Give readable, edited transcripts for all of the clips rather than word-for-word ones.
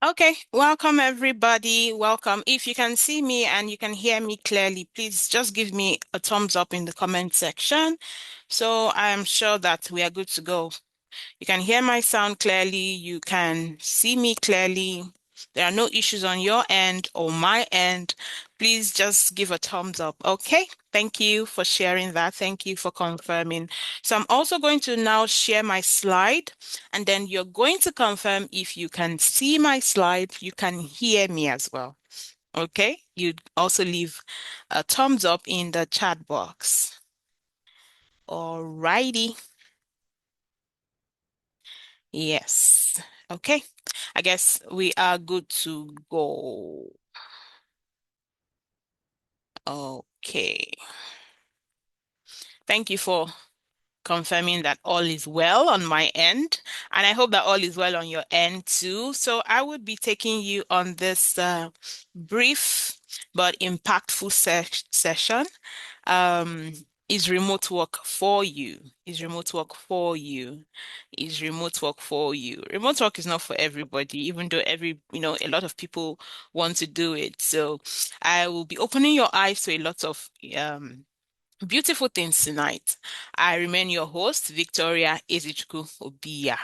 Okay, welcome everybody. Welcome. If you can see me and you can hear me clearly, please just give me a thumbs up in the comment section. So I am sure that we are good to go. You can hear my sound clearly. You can see me clearly. There are no issues on your end or my end. Please just give a thumbs up. Okay. Thank you for sharing that. Thank you for confirming. So I'm also going to now share my slide, and then you're going to confirm if you can see my slide, you can hear me as well. Okay. You'd also leave a thumbs up in the chat box. Alrighty. Yes. Okay. I guess we are good to go. Okay. Thank you for confirming that all is well on my end. And I hope that all is well on your end too. So I would be taking you on this brief but impactful session. Um, is remote work for you? Is remote work for you? Is remote work for you? Remote work is not for everybody, even though a lot of people want to do it. So I will be opening your eyes to a lot of beautiful things tonight. I remain your host, Victoria Ezichukwu Obiya.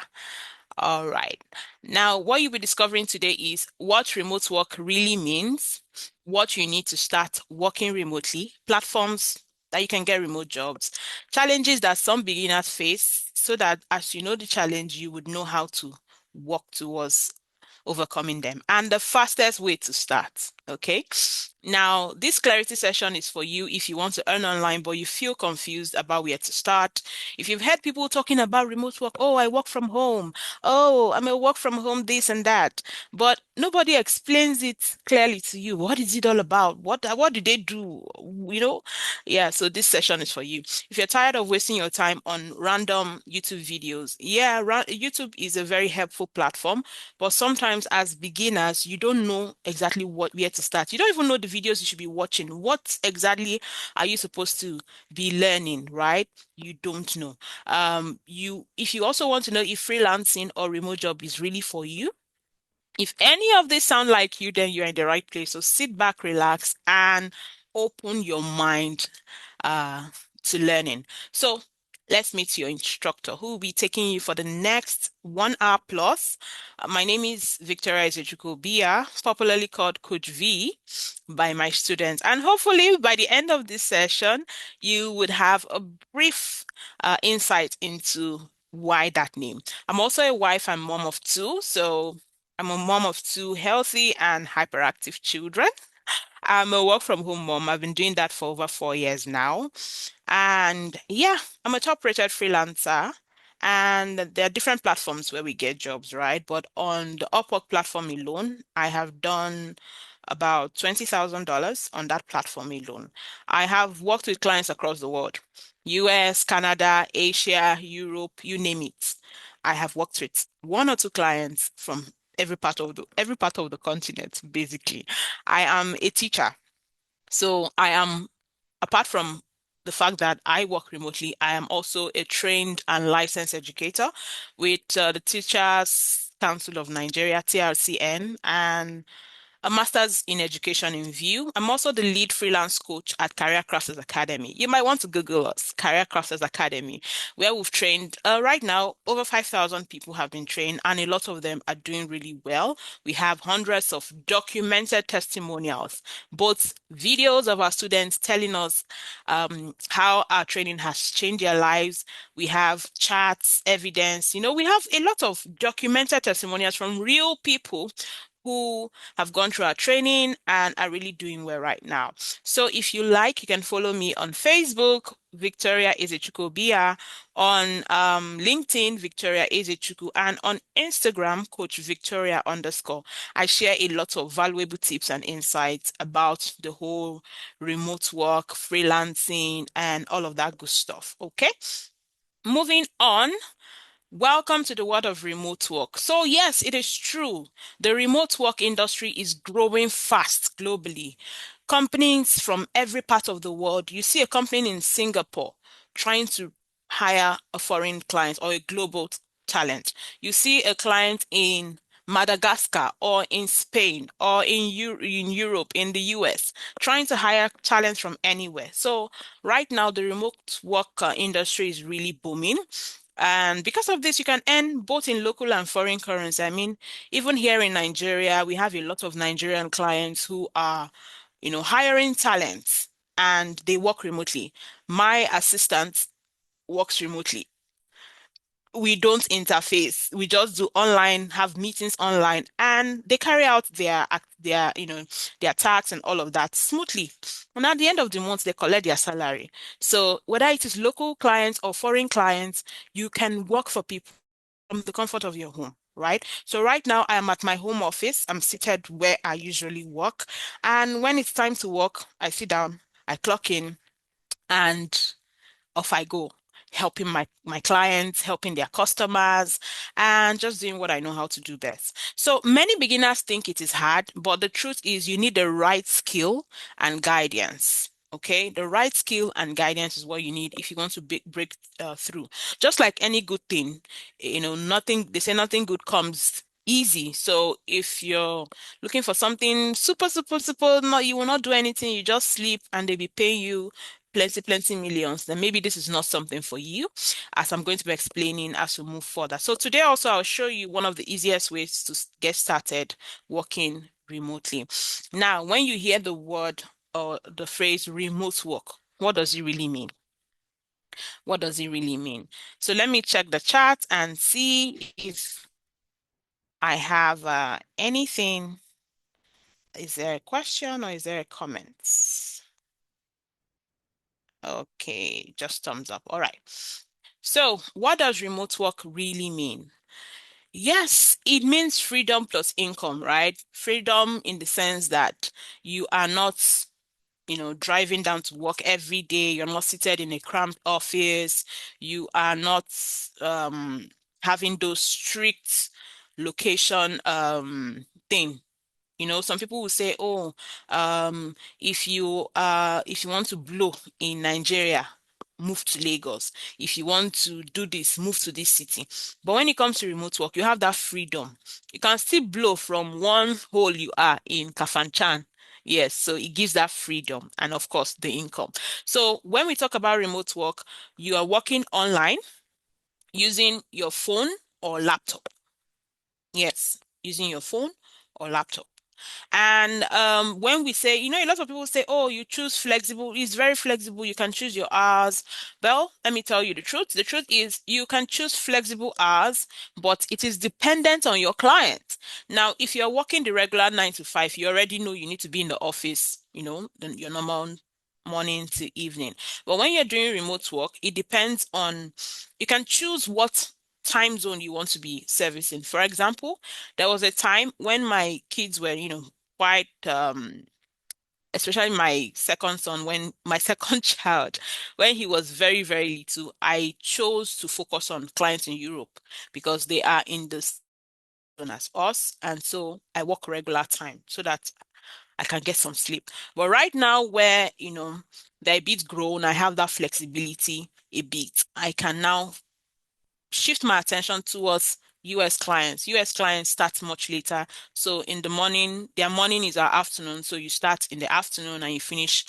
All right. Now, what you'll be discovering today is what remote work really means, what you need to start working remotely, platforms that you can get remote jobs, challenges that some beginners face, so that as you know the challenge, you would know how to work towards overcoming them, and the fastest way to start. Okay. Now, this clarity session is for you if you want to earn online, but you feel confused about where to start. If you've heard people talking about remote work, oh, I work from home. Oh, I'm a work from home, this and that. But nobody explains it clearly to you. What is it all about? What do they do? You know? Yeah, so this session is for you. If you're tired of wasting your time on random YouTube videos, yeah, YouTube is a very helpful platform, but sometimes as beginners, you don't know exactly where to start. You don't even know the videos you should be watching. What exactly are you supposed to be learning, right? You don't know. If you also want to know if freelancing or remote job is really for you, if any of this sound like you, then you're in the right place. So sit back, relax, and open your mind uh, to learning. So let's meet your instructor who will be taking you for the next 1 hour plus. My name is Victoria Ezechukwu Bia, popularly called Coach V by my students. And hopefully by the end of this session, you would have a brief insight into why that name. I'm also a wife and mom of two, so I'm a mom of two healthy and hyperactive children. I'm a work from home mom. I've been doing that for over 4 years now. And yeah, I'm a top rated freelancer. And there are different platforms where we get jobs, right? But on the Upwork platform alone, I have done about $20,000 on that platform alone. I have worked with clients across the world, US, Canada, Asia, Europe, you name it. I have worked with one or two clients from every part of the continent, basically. I am a teacher. So I am, apart from the fact that I work remotely, I am also a trained and licensed educator with the Teachers Council of Nigeria, TRCN, and a master's in education in view. I'm also the lead freelance coach at Career Crafters Academy. You might want to Google us, Career Crafters Academy, where we've trained right now over 5,000 people have been trained, and a lot of them are doing really well. We have hundreds of documented testimonials, both videos of our students telling us how our training has changed their lives. We have charts, evidence. We have a lot of documented testimonials from real people who have gone through our training and are really doing well right now. So if you like, you can follow me on Facebook, Victoria Ezechukwu Bia, on LinkedIn, Victoria Ezechukwu, and on Instagram, Coach Victoria _. I share a lot of valuable tips and insights about the whole remote work, freelancing, and all of that good stuff. Okay. Moving on. Welcome to the world of remote work. So yes, it is true. The remote work industry is growing fast globally. Companies from every part of the world. You see a company in Singapore trying to hire a foreign client or a global talent. You see a client in Madagascar or in Spain or in Europe, in the US, trying to hire talent from anywhere. So right now, the remote work industry is really booming. And because of this, you can earn both in local and foreign currency. I mean, even here in Nigeria, we have a lot of Nigerian clients who are, hiring talents and they work remotely. My assistant works remotely. We don't interface. We just do online, have meetings online, and they carry out their tasks and all of that smoothly. And at the end of the month, they collect their salary. So whether it is local clients or foreign clients, you can work for people from the comfort of your home. Right. So right now I am at my home office. I'm seated where I usually work. And when it's time to work, I sit down, I clock in, and off I go, helping my clients, helping their customers, and just doing what I know how to do best. So many beginners think it is hard, but the truth is you need the right skill and guidance. Okay, the right skill and guidance is what you need if you want to break through. Just like any good thing, nothing, they say nothing good comes easy. So if you're looking for something super, super, super, no, you will not do anything, you just sleep and they'll be paying you plenty millions, then maybe this is not something for you, as I'm going to be explaining as we move further. So today also I'll show you one of the easiest ways to get started working remotely. Now, when you hear the word or the phrase remote work, what does it really mean? What does it really mean? So let me check the chat and see if I have anything. Is there a question or is there a comment? Okay, just thumbs up. All right. So, what does remote work really mean? Yes, it means freedom plus income, right? Freedom in the sense that you are not, driving down to work every day. You're not seated in a cramped office. You are not having those strict location thing. Some people will say, oh, if you want to blow in Nigeria, move to Lagos. If you want to do this, move to this city. But when it comes to remote work, you have that freedom. You can still blow from one hole you are in Kafanchan. Yes, so it gives that freedom and of course the income. So when we talk about remote work, you are working online using your phone or laptop. Yes, using your phone or laptop. And when we say, a lot of people say, oh, you choose flexible, it's very flexible, you can choose your hours. Well, let me tell you the truth. The truth is you can choose flexible hours, but it is dependent on your client. Now, if you're working the regular 9 to 5, you already know you need to be in the office, your normal morning to evening. But when you're doing remote work, it depends on, you can choose what time zone you want to be servicing. For example, there was a time when my kids were, quite especially my second son, when my second child, when he was very, very little, I chose to focus on clients in Europe because they are in the same zone as us. And so I work regular time so that I can get some sleep. But right now, where, they're a bit grown, I have that flexibility a bit. I can now shift my attention towards US clients. US clients start much later. So in the morning, their morning is our afternoon. So you start in the afternoon and you finish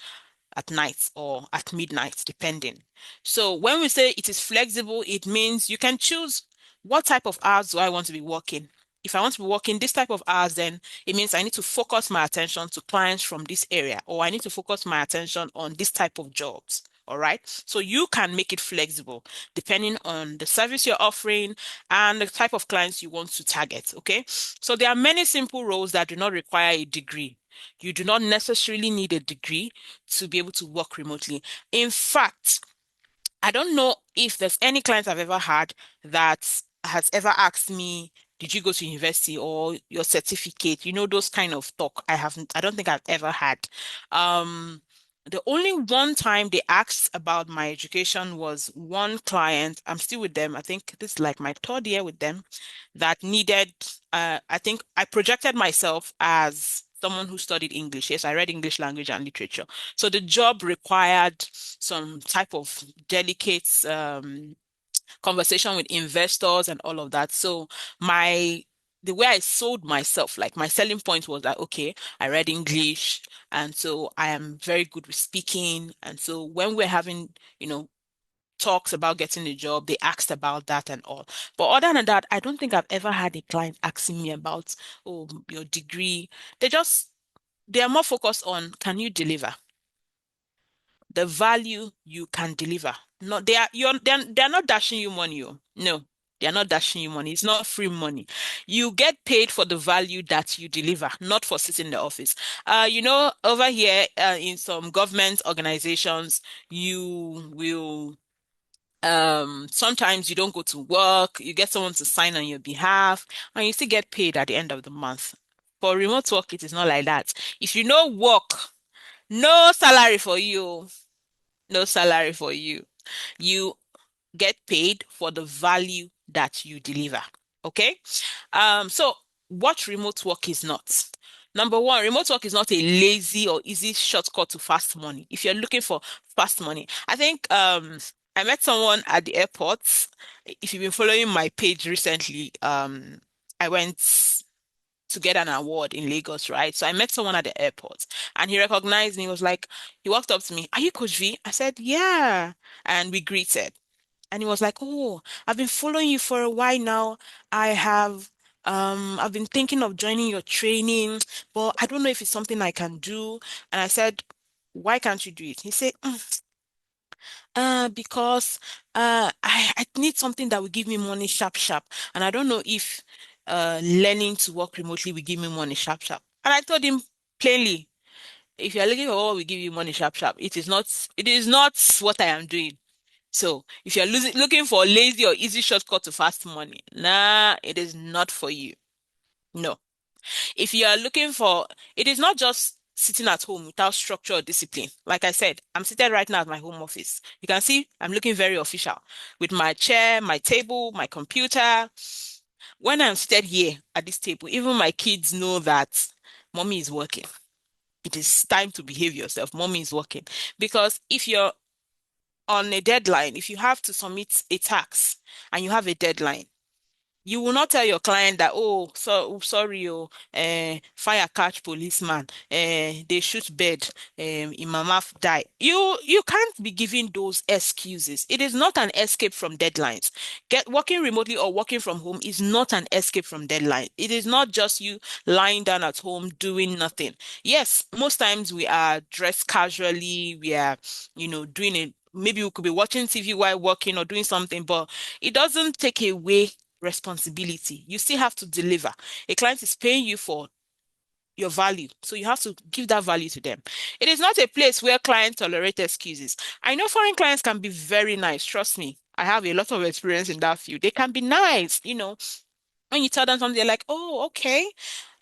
at night or at midnight, depending. So when we say it is flexible, it means you can choose what type of hours do I want to be working. If I want to be working this type of hours, then it means I need to focus my attention to clients from this area, or I need to focus my attention on this type of jobs. All right. So you can make it flexible depending on the service you're offering and the type of clients you want to target. Okay. So there are many simple roles that do not require a degree. You do not necessarily need a degree to be able to work remotely. In fact, I don't know if there's any client I've ever had that has ever asked me, did you go to university or your certificate? Those kind of talk. I don't think I've ever had. Um, the only one time they asked about my education was one client. I'm still with them. I think this is like my third year with them that needed, I think I projected myself as someone who studied English. Yes, I read English language and literature. So the job required some type of delicate conversation with investors and all of that. So my the way I sold myself, like my selling point was that, okay, I read English, and so I am very good with speaking. And so when we're having, you know, talks about getting a job, they asked about that and all. But other than that, I don't think I've ever had a client asking me about, oh, your degree. They just, they are more focused on, can you deliver? The value you can deliver. No, they're not dashing you money. Oh. No, they're not dashing you money. It's not free money. You get paid for the value that you deliver, not for sitting in the office. Over here in some government organizations, you will sometimes you don't go to work, you get someone to sign on your behalf, and you still get paid at the end of the month. For remote work, it is not like that. If you no work, no salary for you. No salary for you. You get paid for the value that you deliver. Okay? So what remote work is not? Number one, remote work is not a lazy or easy shortcut to fast money. If you're looking for fast money, I think I met someone at the airport. If you've been following my page recently, I went to get an award in Lagos, right? So I met someone at the airport and he recognized me. He was like, he walked up to me, "Are you Coach V?" I said, "Yeah." And we greeted. And he was like, "Oh, I've been following you for a while now. I have I've been thinking of joining your training, but I don't know if it's something I can do." And I said, "Why can't you do it?" He said, because I need something that will give me money sharp sharp. And I don't know if learning to work remotely will give me money sharp sharp." And I told him plainly, if you're looking for what will give you money sharp sharp, it is not what I am doing. So if you're looking for a lazy or easy shortcut to fast money, nah, it is not for you. No. If you are looking for, it is not just sitting at home without structure or discipline. Like I said, I'm seated right now at my home office. You can see I'm looking very official with my chair, my table, my computer. When I'm seated here at this table, even my kids know that mommy is working. It is time to behave yourself. Mommy is working. Because if you're on a deadline, if you have to submit a tax and you have a deadline, you will not tell your client that, oh, so sorry, oh, fire catch policeman, they shoot bird, Imama die. You can't be giving those excuses. It is not an escape from deadlines. Get working remotely or working from home is not an escape from deadline. It is not just you lying down at home doing nothing. Yes, most times we are dressed casually, we are, doing it. Maybe we could be watching TV while working or doing something, but it doesn't take away responsibility. You still have to deliver. A client is paying you for your value, so you have to give that value to them. It is not a place where clients tolerate excuses. I know foreign clients can be very nice. Trust me. I have a lot of experience in that field. They can be nice, when you tell them something, they're like, "Oh, okay."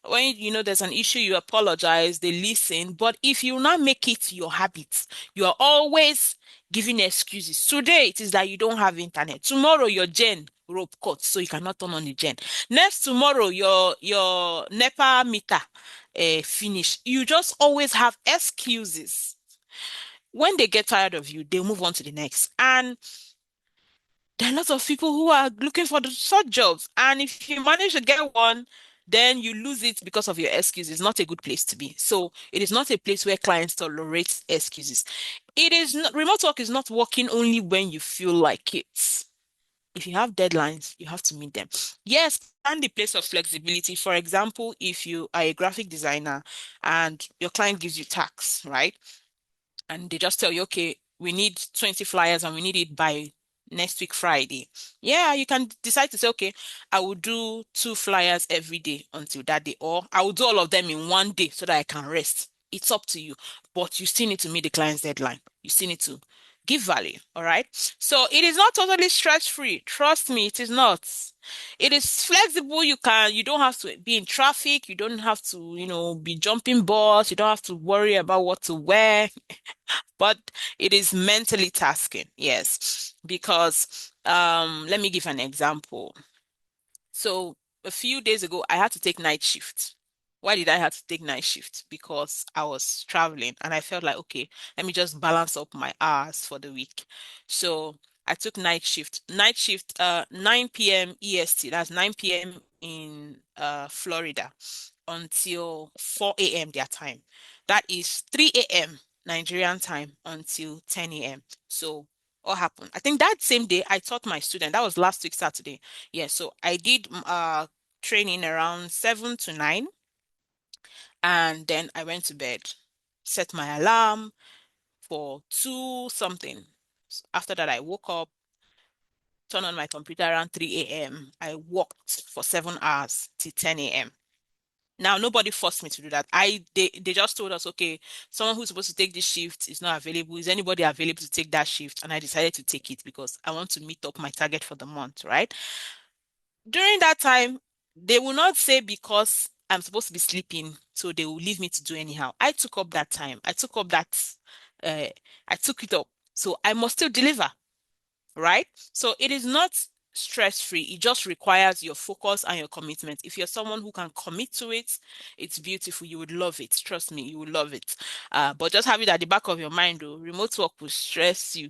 When there's an issue, you apologize, they listen. But if you now make it your habit, you are always giving excuses. Today it is that you don't have internet. Tomorrow your gen rope cut, so you cannot turn on the gen. Next tomorrow your NEPA meter finish. You just always have excuses. When they get tired of you, they move on to the next. And there are lots of people who are looking for the short jobs. And if you manage to get one, then you lose it because of your excuses. It's not a good place to be. So it is not a place where clients tolerate excuses. It is not, remote work is not working only when you feel like it. If you have deadlines, you have to meet them. Yes, and the place of flexibility. For example, if you are a graphic designer and your client gives you tax, right? And they just tell you, okay, we need 20 flyers and we need it by next week, Friday. Yeah, you can decide to say, okay, I will do 2 flyers every day until that day, or I will do all of them in one day so that I can rest. It's up to you, but you still need to meet the client's deadline. You still need to give value. All right. So it is not totally stress-free. Trust me, it is not. It is flexible. You don't have to be in traffic. You don't have to, be jumping bus. You don't have to worry about what to wear, but it is mentally tasking, yes. Because let me give an example. So a few days ago, I had to take night shift. Why did I have to take night shift? Because I was traveling and I felt like, okay, let me just balance up my hours for the week. So I took night shift. Night shift, 9 p.m. EST. That's 9 p.m. in Florida until 4 a.m. their time. That is 3 a.m. Nigerian time until 10 a.m. So what happened? I think that same day I taught my student. That was last week Saturday. Yeah, so I did training around 7 to 9, and then I went to bed, set my alarm for 2 something. After that, I woke up, turned on my computer around 3 a.m. I worked for 7 hours till 10 a.m. Now, nobody forced me to do that. They just told us, okay, someone who's supposed to take this shift is not available. Is anybody available to take that shift? And I decided to take it because I want to meet up my target for the month, right? During that time, they will not say because I'm supposed to be sleeping, so they will leave me to do anyhow. I took up that time. Uh, I took it up. So I must still deliver, right? So it is not stress-free. It just requires your focus and your commitment. If you're someone who can commit to it, it's beautiful. You would love it. Trust me, you would love it. But just have it at the back of your mind, though. Remote work will stress you.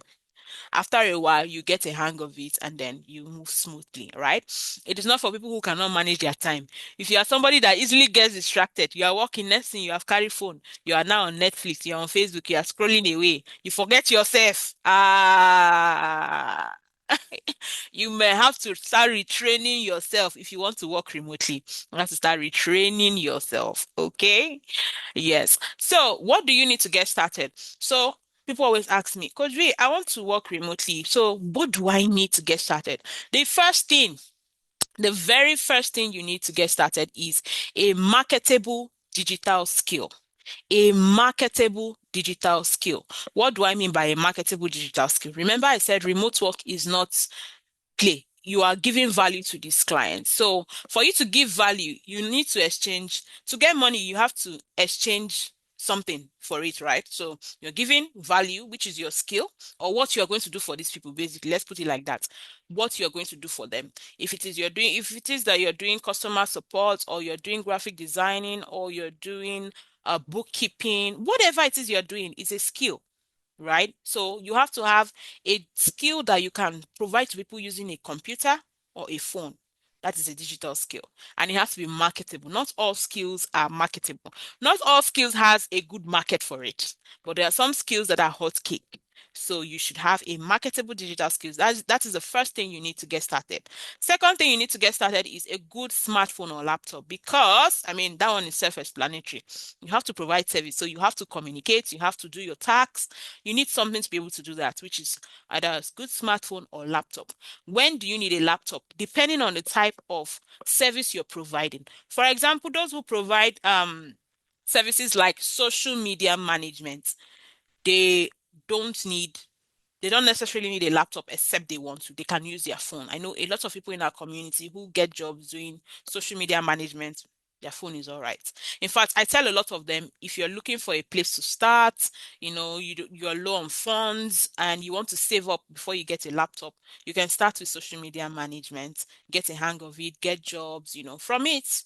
After a while, you get a hang of it and then you move smoothly, right? It is not for people who cannot manage their time. If you are somebody that easily gets distracted, you are working, next thing you have carried phone, you are now on Netflix, you're on Facebook, you are scrolling away, you forget yourself. You may have to start retraining yourself if you want to work remotely. You have to start retraining yourself, okay? Yes. So, what do you need to get started? So, people always ask me, Coach V, I want to work remotely. So, what do I need to get started? The first thing, the very first thing you need to get started is a marketable digital skill. A marketable digital skill. What do I mean by a marketable digital skill? Remember, I said remote work is not play. You are giving value to this client. So for you to give value, you need to exchange. To get money, you have to exchange something for it, right? So you're giving value, which is your skill, or what you're going to do for these people, basically. Let's put it like that. What you're going to do for them. If it is that you're doing customer support, or you're doing graphic designing, or you're doing bookkeeping, whatever it is you're doing is a skill, right? So you have to have a skill that you can provide to people using a computer or a phone. That is a digital skill. And it has to be marketable. Not all skills are marketable. Not all skills has a good market for it. But there are some skills that are hot cake. So you should have a marketable digital skills. That is the first thing you need to get started. Second thing you need to get started is a good smartphone or laptop because, I mean, that one is self-explanatory. You have to provide service. So you have to communicate, you have to do your tasks. You need something to be able to do that, which is either a good smartphone or laptop. When do you need a laptop? Depending on the type of service you're providing. For example, those who provide services like social media management, they don't need they don't necessarily need a laptop except they want to. They can use their phone. I know a lot of people in our community who get jobs doing social media management. Their phone is all right. In fact, I tell a lot of them if you're looking for a place to start, you're low on funds and you want to save up before you get a laptop, you can start with social media management, get a hang of it, get jobs, from it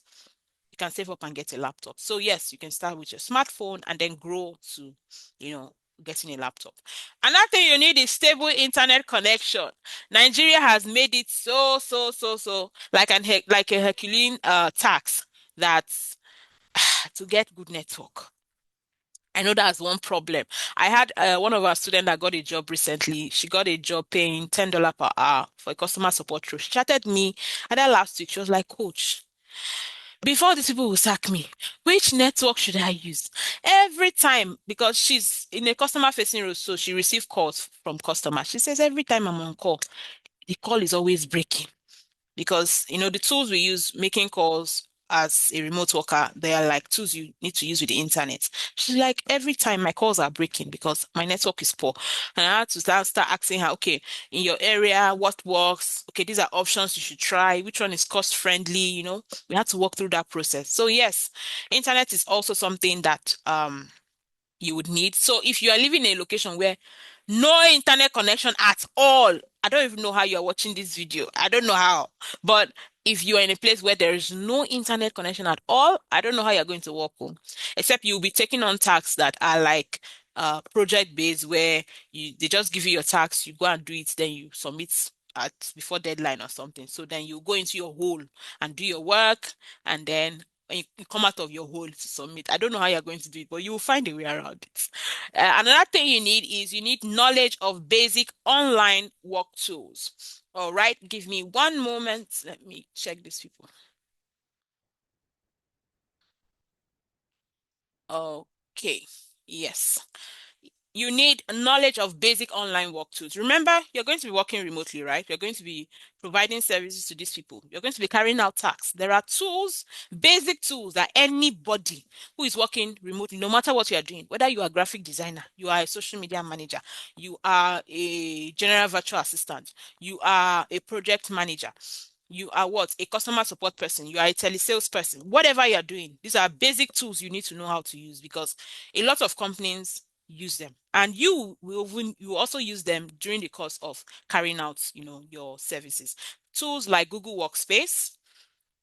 you can save up and get a laptop. So yes, you can start with your smartphone and then grow to, you know, getting a laptop. Another thing you need is stable internet connection. Nigeria has made it so like like a Herculean tax that to get good network. I know that's one problem. I had one of our students that got a job recently. She got a job paying $10 per hour for a customer support role. She chatted me, and then last week she was like, "Coach, before these people will sack me, which network should I use?" Every time, because she's in a customer facing role, so she receives calls from customers. She says, every time I'm on call, the call is always breaking because the tools we use making calls as a remote worker, they are like tools you need to use with the internet. She's like, every time my calls are breaking because my network is poor. And I had to start asking her, okay, in your area, what works? Okay, these are options you should try. Which one is cost friendly? We had to walk through that process. So yes, internet is also something that you would need. So if you are living in a location where no internet connection at all, I don't even know how you're watching this video. I don't know how. But if you are in a place where there is no internet connection at all, I don't know how you're going to work home. Except you'll be taking on tasks that are like project based where they just give you your task, you go and do it, then you submit at before deadline or something. So then you go into your hole and do your work, and then when you come out of your hole to submit. I don't know how you're going to do it, but you will find a way around it. Another thing you need is you need knowledge of basic online work tools. All right, give me one moment. Let me check these people. Okay. Yes. You need knowledge of basic online work tools. Remember, you're going to be working remotely, right? You're going to be providing services to these people. You're going to be carrying out tasks. There are tools, basic tools that anybody who is working remotely, no matter what you are doing, whether you are a graphic designer, you are a social media manager, you are a general virtual assistant, you are a project manager, you are what? A customer support person, you are a telesales person, whatever you're doing, these are basic tools you need to know how to use because a lot of companies use them and you also use them during the course of carrying out your services. Tools like Google Workspace,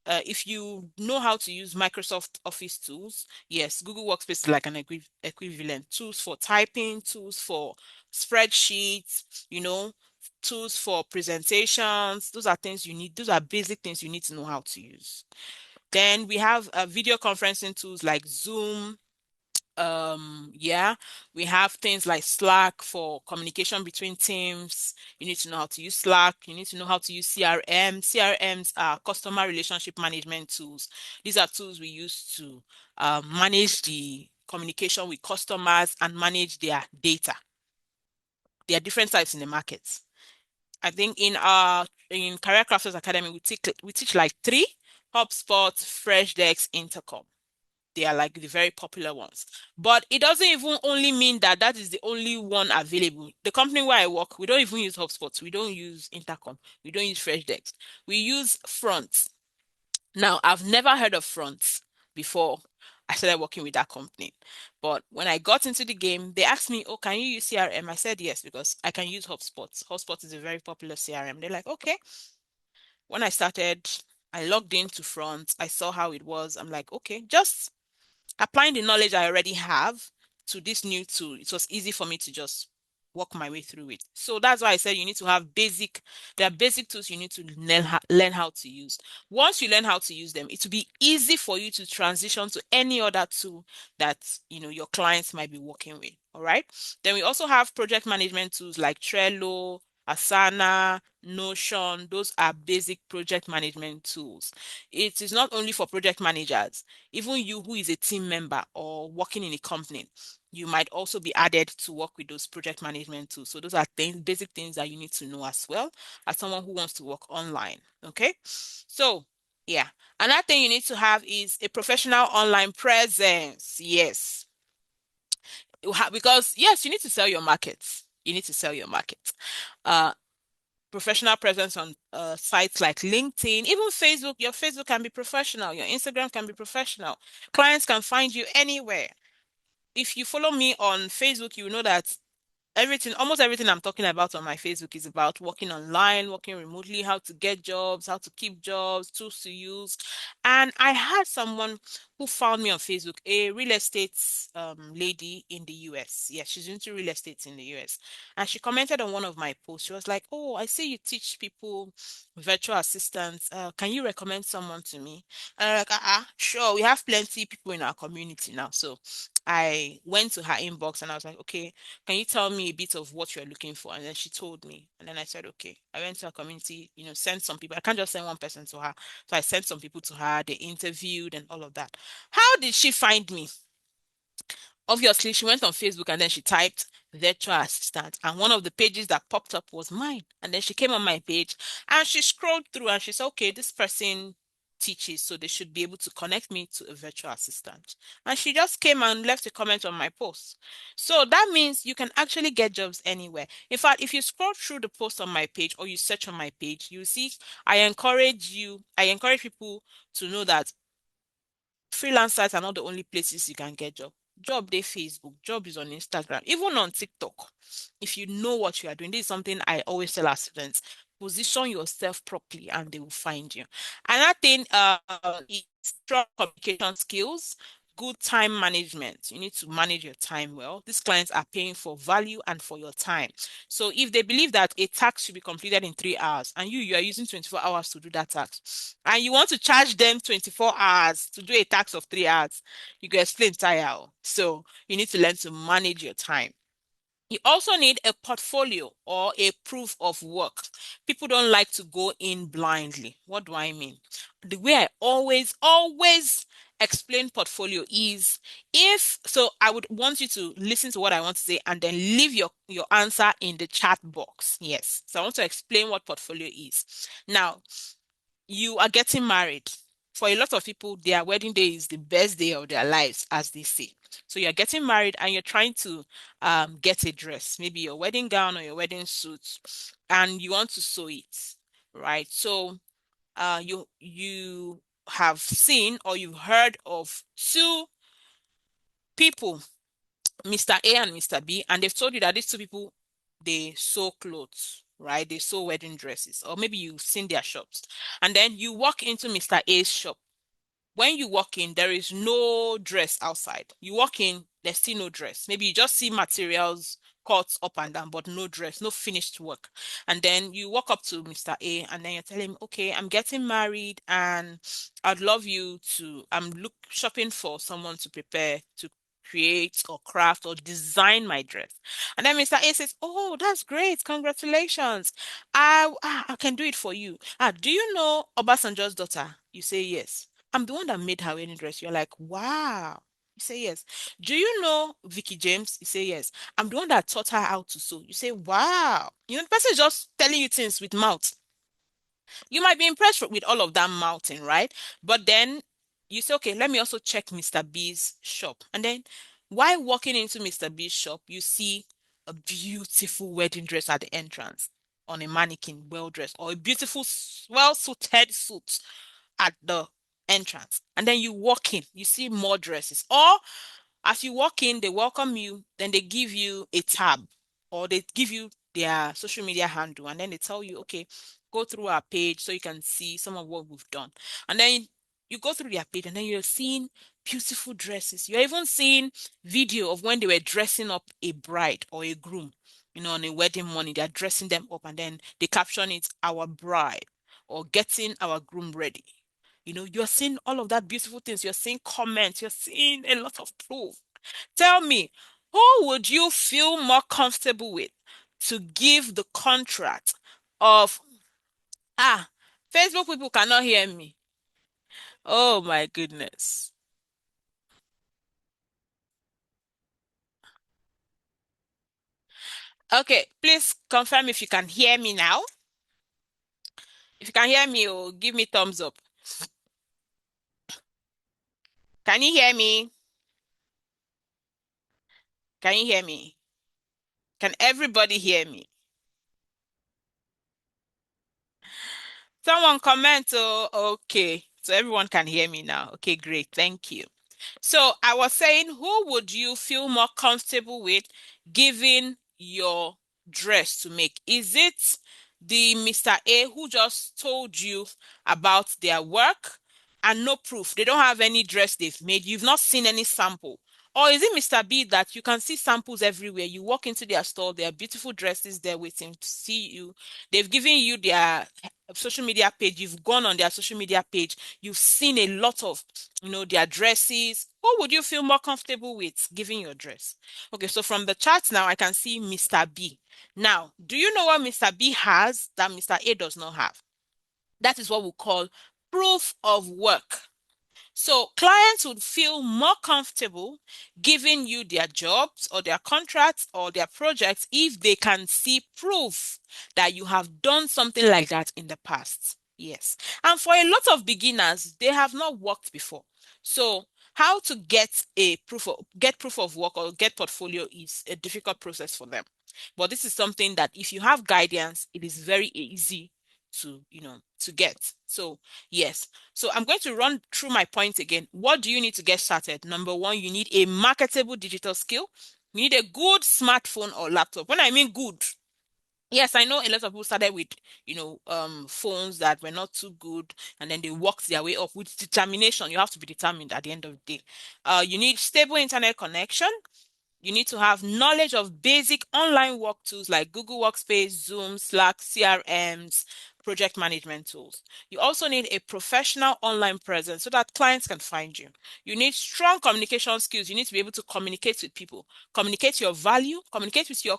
if you know how to use Microsoft Office tools, yes, Google Workspace is like an equivalent. Tools for typing, tools for spreadsheets, tools for presentations. Those are things you need. Those are basic things you need to know how to use. Then we have video conferencing tools like Zoom. Yeah, we have things like Slack for communication between teams. You need to know how to use Slack. You need to know how to use CRM. CRMs are customer relationship management tools. These are tools we use to manage the communication with customers and manage their data. There are different types in the market. I think in Career Crafters Academy we teach like three: HubSpot, Freshdesk, Intercom. They are like the very popular ones. But it doesn't even only mean that that is the only one available. The company where I work, we don't even use HubSpot. We don't use Intercom. We don't use Freshdesk. We use Front. Now, I've never heard of Front before I started working with that company. But when I got into the game, they asked me, "Oh, can you use CRM?" I said yes, because I can use HubSpot. HubSpot is a very popular CRM. They're like, "Okay." When I started, I logged into Front. I saw how it was. I'm like, "Okay, just applying the knowledge I already have to this new tool, it was easy for me to just work my way through it." So that's why I said you need to have there are basic tools you need to learn how to use. Once you learn how to use them, it will be easy for you to transition to any other tool that, your clients might be working with. All right. Then we also have project management tools like Trello, Asana, Notion. Those are basic project management tools. It is not only for project managers. Even you who is a team member or working in a company, you might also be added to work with those project management tools. So those are things, basic things that you need to know as well as someone who wants to work online. Okay. So yeah. Another thing you need to have is a professional online presence. Yes. Because yes, you need to sell your markets. You need to sell your market. Uh, Professional presence on sites like LinkedIn, even Facebook. Your Facebook can be professional. Your Instagram can be professional. Clients can find you anywhere. If you follow me on Facebook, you know that almost everything I'm talking about on my Facebook is about working online, working remotely, how to get jobs, how to keep jobs, tools to use. And I had someone who found me on Facebook, a real estate lady in the US. Yeah, she's into real estate in the US. And she commented on one of my posts. She was like, "Oh, I see you teach people virtual assistants. Can you recommend someone to me?" And I'm like, sure. We have plenty people in our community now. So I went to her inbox and I was like, "Okay, can you tell me a bit of what you're looking for?" And then she told me. And then I said, "Okay." I went to her community, sent some people. I can't just send one person to her. So I sent some people to her. They interviewed and all of that. How did she find me? Obviously, she went on Facebook and then she typed virtual assistant. And one of the pages that popped up was mine. And then she came on my page and she scrolled through and she said, "Okay, this person teaches, so they should be able to connect me to a virtual assistant." And she just came and left a comment on my post. So that means you can actually get jobs anywhere. In fact, if you scroll through the post on my page or you search on my page, you see I encourage people to know that freelance sites are not the only places you can get job. Job dey Facebook, job is on Instagram, even on TikTok. If you know what you are doing, this is something I always tell our students. Position yourself properly and they will find you. Another thing is strong communication skills. good time management. You need to manage your time well. These clients are paying for value and for your time. So if they believe that a task should be completed in 3 hours and you are using 24 hours to do that task, and you want to charge them 24 hours to do a task of 3 hours, you go explain tire. So you need to learn to manage your time. You also need a portfolio or a proof of work. People don't like to go in blindly. What do I mean? The way I always explain portfolio is, if so, I would want you to listen to what I want to say and then leave your answer in the chat box. Yes. So I want to explain what portfolio is. Now, you are getting married. For a lot of people, their wedding day is the best day of their lives, as they say. So you're getting married and you're trying to get a dress, maybe your wedding gown or your wedding suit, and you want to sew it, right? So you have seen or you've heard of two people, Mr. A and Mr. B, and they've told you that these two people, they sew clothes, right? They sew wedding dresses, or maybe you've seen their shops. And then you walk into Mr. A's shop. When you walk in, there is no dress outside. You walk in, there's still no dress. Maybe you just see materials cut up and down, but no dress, no finished work. And then you walk up to Mr. A and then you tell him, okay, I'm getting married and I'd love you to, I'm look shopping for someone to prepare to create or craft or design my dress. And then Mr. A says, oh, that's great. Congratulations. I can do it for you. Do you know Obasanjo's daughter? You say yes. I'm the one that made her wedding dress. You're like, wow. You say yes. Do you know Vicky James? You say yes. I'm the one that taught her how to sew. You say, wow. You know, the person is just telling you things with mouth. You might be impressed with all of that mouthing, right? But then you say, okay, let me also check Mr. B's shop. And then while walking into Mr. B's shop, you see a beautiful wedding dress at the entrance on a mannequin, well dressed, or a beautiful, well suited suit at the entrance. And then you walk in, you see more dresses. Or as you walk in, they welcome you, then they give you a tab or they give you their social media handle and then they tell you, okay, go through our page so you can see some of what we've done. And then you go through their page and then you're seeing beautiful dresses. You're even seeing video of when they were dressing up a bride or a groom, on a wedding morning. They're dressing them up and then they caption it, our bride, or getting our groom ready. You're seeing all of that beautiful things. You're seeing comments. You're seeing a lot of proof. Tell me, who would you feel more comfortable with to give the contract of, ah, Facebook people cannot hear me. Oh my goodness. Okay, please confirm if you can hear me now. If you can hear me, oh, give me thumbs up. Can you hear me? Can you hear me? Can everybody hear me? Someone comment, oh, okay. So everyone can hear me now. Okay, great. Thank you. So I was saying, who would you feel more comfortable with giving your dress to make? Is it the Mr. A who just told you about their work and no proof? They don't have any dress they've made. You've not seen any sample. Or is it Mr. B that you can see samples everywhere? You walk into their store, there are beautiful dresses there waiting to see you. They've given you their social media page. You've gone on their social media page. You've seen a lot of their dresses. What would you feel more comfortable with giving your dress? Okay, so from the chart now, I can see Mr. B. Now, do you know what Mr. B has that Mr. A does not have? That is what we call proof of work. So clients would feel more comfortable giving you their jobs or their contracts or their projects if they can see proof that you have done something like that in the past. Yes. And for a lot of beginners, they have not worked before. So how to get proof of work or get portfolio is a difficult process for them. But this is something that if you have guidance, it is very easy to get. So yes. So I'm going to run through my points again. What do you need to get started? Number one, you need a marketable digital skill. You need a good smartphone or laptop. When I mean good, Yes, I know a lot of people started with, phones that were not too good, and then they worked their way up with determination. You have to be determined at the end of the day. You need stable internet connection. You need to have knowledge of basic online work tools like Google Workspace, Zoom, Slack, CRMs, project management tools. You also need a professional online presence so that clients can find you. You need strong communication skills. You need to be able to communicate with people, communicate your value, communicate with your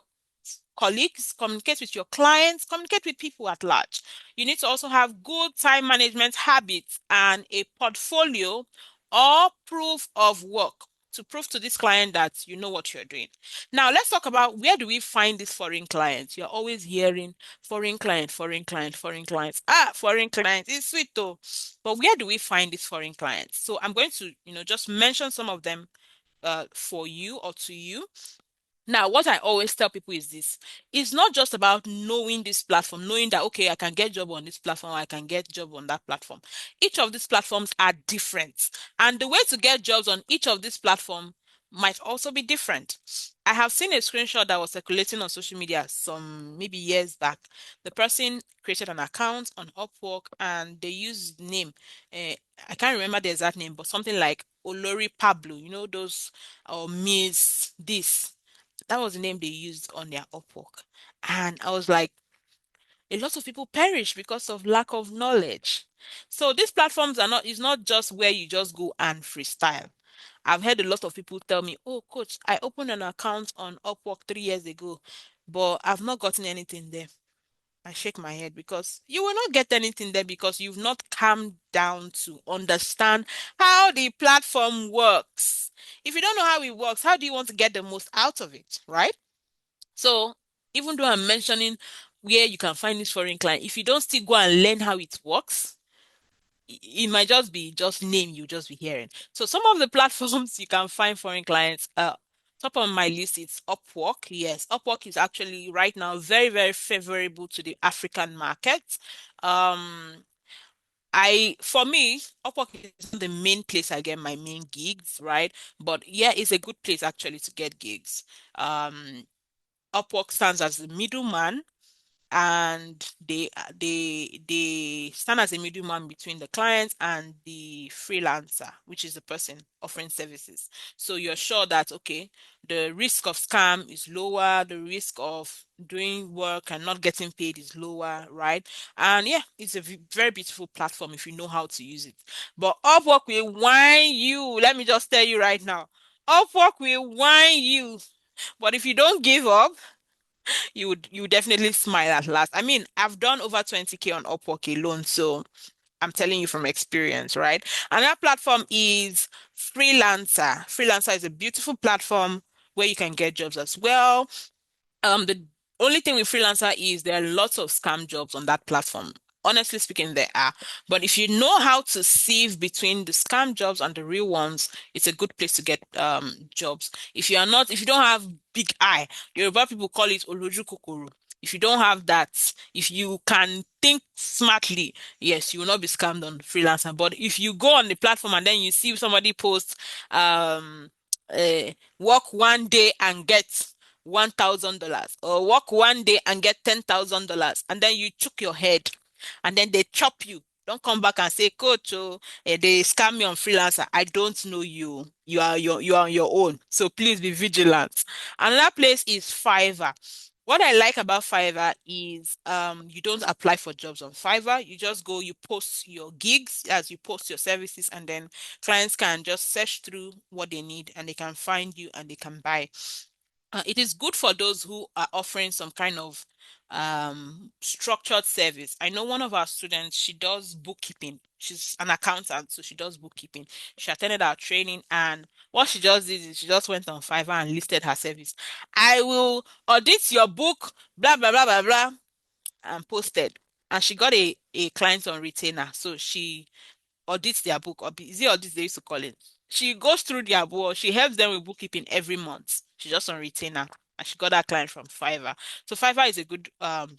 colleagues, communicate with your clients, communicate with people at large. You need to also have good time management habits and a portfolio or proof of work to prove to this client that you know what you're doing. Now, let's talk about where do we find these foreign clients? You're always hearing foreign client, foreign client, foreign clients. Foreign clients, it's sweet though. But where do we find these foreign clients? So I'm going to, just mention some of them for you or to you. Now, what I always tell people is this. It's not just about knowing this platform, knowing that, okay, I can get job on this platform, I can get job on that platform. Each of these platforms are different. And the way to get jobs on each of these platforms might also be different. I have seen a screenshot that was circulating on social media some maybe years back. The person created an account on Upwork and they used name. I can't remember the exact name, but something like Olori Pablo, those or Miss this. That was the name they used on their Upwork. And I was like, a lot of people perish because of lack of knowledge. So these platforms it's not just where you just go and freestyle. I've heard a lot of people tell me, oh, coach, I opened an account on Upwork 3 years ago, but I've not gotten anything there. I shake my head because you will not get anything there because you've not calmed down to understand how the platform works. If you don't know how it works, how do you want to get the most out of it, right? So even though I'm mentioning where you can find this foreign client, if you don't still go and learn how it works, it might just be just name you just be hearing. So some of the platforms you can find foreign clients, top of my list is Upwork. Yes, Upwork is actually right now very, very favorable to the African market. Um, for me, Upwork is not the main place I get my main gigs, right? But yeah, it's a good place actually to get gigs. Um, Upwork stands as the middleman and they stand as a middleman between the client and the freelancer, which is the person offering services. So you're sure that okay, the risk of scam is lower, the risk of doing work and not getting paid is lower, right? And yeah, it's a very beautiful platform if you know how to use it. But Upwork will whine you. Let me just tell you right now. Upwork will whine you. But if you don't give up, you would definitely smile at last. I mean, I've done over 20K on Upwork alone, so I'm telling you from experience, right? Another platform is Freelancer. Freelancer is a beautiful platform where you can get jobs as well. The only thing with freelancer is there are lots of scam jobs on that platform. Honestly speaking, there are. But if you know how to sieve between the scam jobs and the real ones, it's a good place to get jobs. If you don't have big eye, Yoruba people call it oloju kokoro. If you don't have that, if you can think smartly, yes, you will not be scammed on freelancer. But if you go on the platform and then you see somebody post work one day and get $1,000 or work one day and get $10,000 and then you chook your head and then they chop you. Don't come back and say, Coach, they scam me on freelancer. I don't know you. You are on your own. So please be vigilant. Another place is Fiverr. What I like about Fiverr is you don't apply for jobs on Fiverr. You just go, you post your gigs as you post your services, and then clients can just search through what they need and they can find you and they can buy. It is good for those who are offering some kind of structured service. I know one of our students, she does bookkeeping. She's an accountant, so she does bookkeeping. She attended our training, and what she just did is she just went on Fiverr and listed her service. I will audit your book, blah blah blah blah blah, and posted. And she got a client on retainer. So she audits their book, or is it audits they used to call it? She goes through their book, she helps them with bookkeeping every month. She's just on retainer. And she got that client from Fiverr. So Fiverr is a good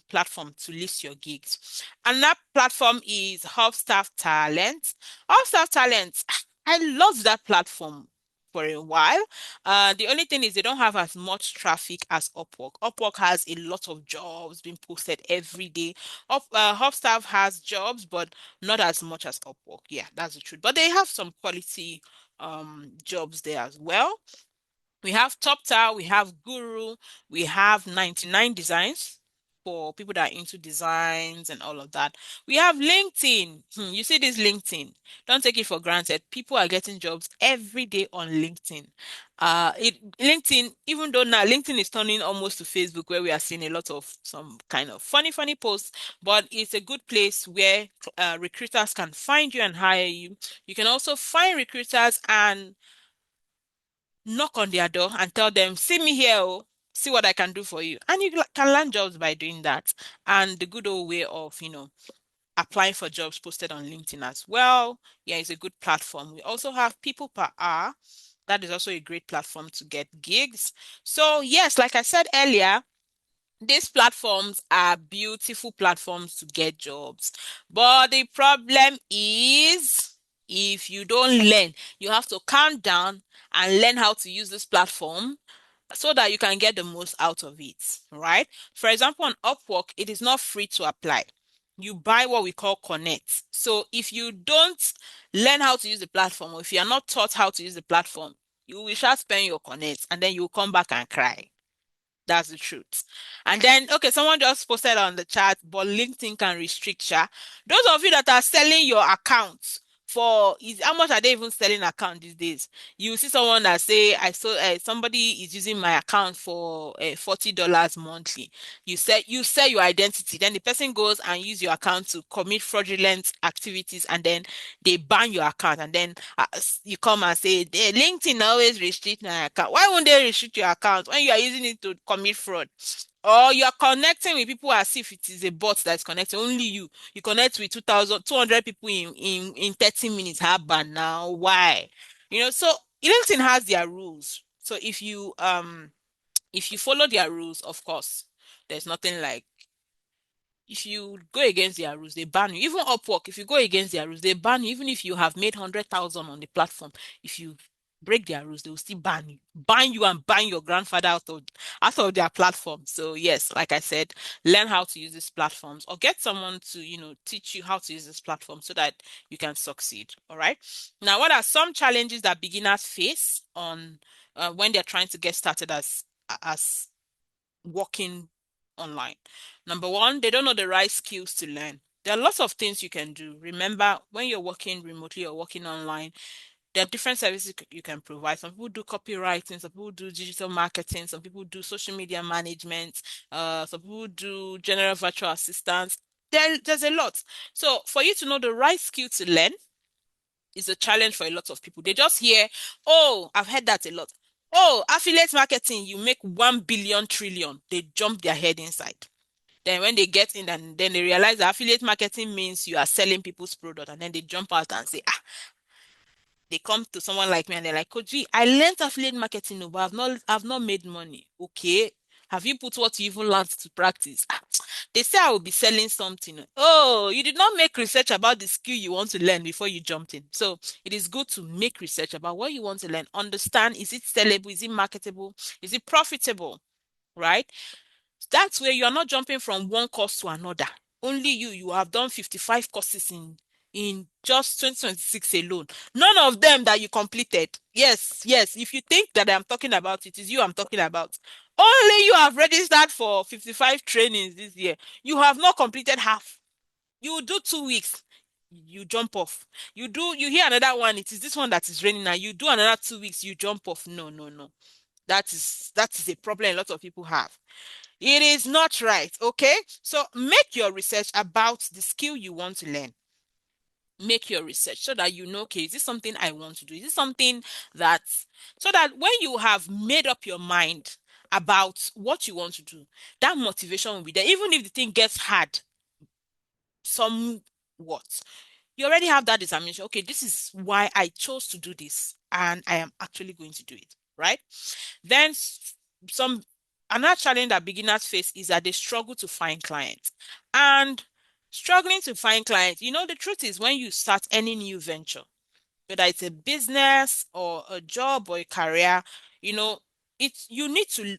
platform to list your gigs. And that platform is Hubstaff Talent. Hubstaff Talent, I love that platform. for a while. The only thing is they don't have as much traffic as Upwork. Upwork has a lot of jobs being posted every day. Hubstaff has jobs, but not as much as Upwork. Yeah, that's the truth. But they have some quality jobs there as well. We have Top Tower, we have Guru, we have 99 Designs for people that are into designs and all of that. We have LinkedIn. You see this LinkedIn. Don't take it for granted. People are getting jobs every day on LinkedIn. LinkedIn, even though now LinkedIn is turning almost to Facebook, where we are seeing a lot of some kind of funny posts, but it's a good place where recruiters can find you and hire you. You can also find recruiters and knock on their door and tell them, see me here, oh, see what I can do for you. And you can land jobs by doing that. And the good old way of, applying for jobs posted on LinkedIn as well. Yeah, it's a good platform. We also have People Per Hour. That is also a great platform to get gigs. So, yes, like I said earlier, these platforms are beautiful platforms to get jobs. But the problem is if you don't learn, you have to calm down and learn how to use this platform so that you can get the most out of it, right? For example, on Upwork, it is not free to apply. You buy what we call connect. So if you don't learn how to use the platform, or if you are not taught how to use the platform, you will just spend your connect and then you will come back and cry. That's the truth. And then, okay, someone just posted on the chat, but LinkedIn can restrict ya. Those of you that are selling your accounts for is how much are they even selling account these days? You see someone that say, I saw somebody is using my account for $40 monthly. You sell your identity, then the person goes and use your account to commit fraudulent activities, and then they ban your account, and then you come and say, LinkedIn always restrict my account. Why won't they restrict your account when you are using it to commit fraud? Or you are connecting with people as if it is a bot that's connecting. Only you connect with 2,200 people in 30 minutes. How bad now? Why? So LinkedIn has their rules. So if you follow their rules, of course, there's nothing like if you go against their rules, they ban you. Even Upwork, if you go against their rules, they ban you. Even if you have made 100,000 on the platform, if you break their rules, they will still ban you and ban your grandfather out of their platform. So yes, like I said, learn how to use these platforms or get someone to teach you how to use this platform so that you can succeed. All right. Now, what are some challenges that beginners face on when they're trying to get started as working online? Number one, they don't know the right skills to learn. There are lots of things you can do. Remember, when you're working remotely or working online, there are different services you can provide. Some people do copywriting, some people do digital marketing, some people do social media management, some people do general virtual assistants. There's a lot. So for you to know the right skill to learn is a challenge for a lot of people. They just hear, oh, I've heard that a lot. Oh, affiliate marketing, you make 1 billion trillion. They jump their head inside. Then when they get in and then they realize that affiliate marketing means you are selling people's product, and then they jump out and say, they come to someone like me and they're like, Coach G, I learned affiliate marketing, but I've not made money. Okay. Have you put what you even learned to practice? They say I will be selling something. Oh, you did not make research about the skill you want to learn before you jumped in. So it is good to make research about what you want to learn. Understand, is it sellable? Is it marketable? Is it profitable? Right? That's where you are not jumping from one course to another. Only you have done 55 courses in just 2026 alone. None of them that you completed. Yes, yes. If you think that I'm talking about, it is you I'm talking about. Only you have registered for 55 trainings this year. You have not completed half. You do 2 weeks, you jump off. You hear another one, it is this one that is raining now. You do another 2 weeks, you jump off. No, no, no. That is a problem a lot of people have. It is not right, okay? So make your research about the skill you want to learn. Make your research so that you know, okay, is this something I want to do? Is this something that, so that when you have made up your mind about what you want to do, that motivation will be there. Even if the thing gets hard, somewhat, you already have that determination. Okay, this is why I chose to do this, and I am actually going to do it, right? Then some another challenge that beginners face is that they struggle to find clients. And struggling to find clients, the truth is when you start any new venture, whether it's a business or a job or a career, you know, it's you need to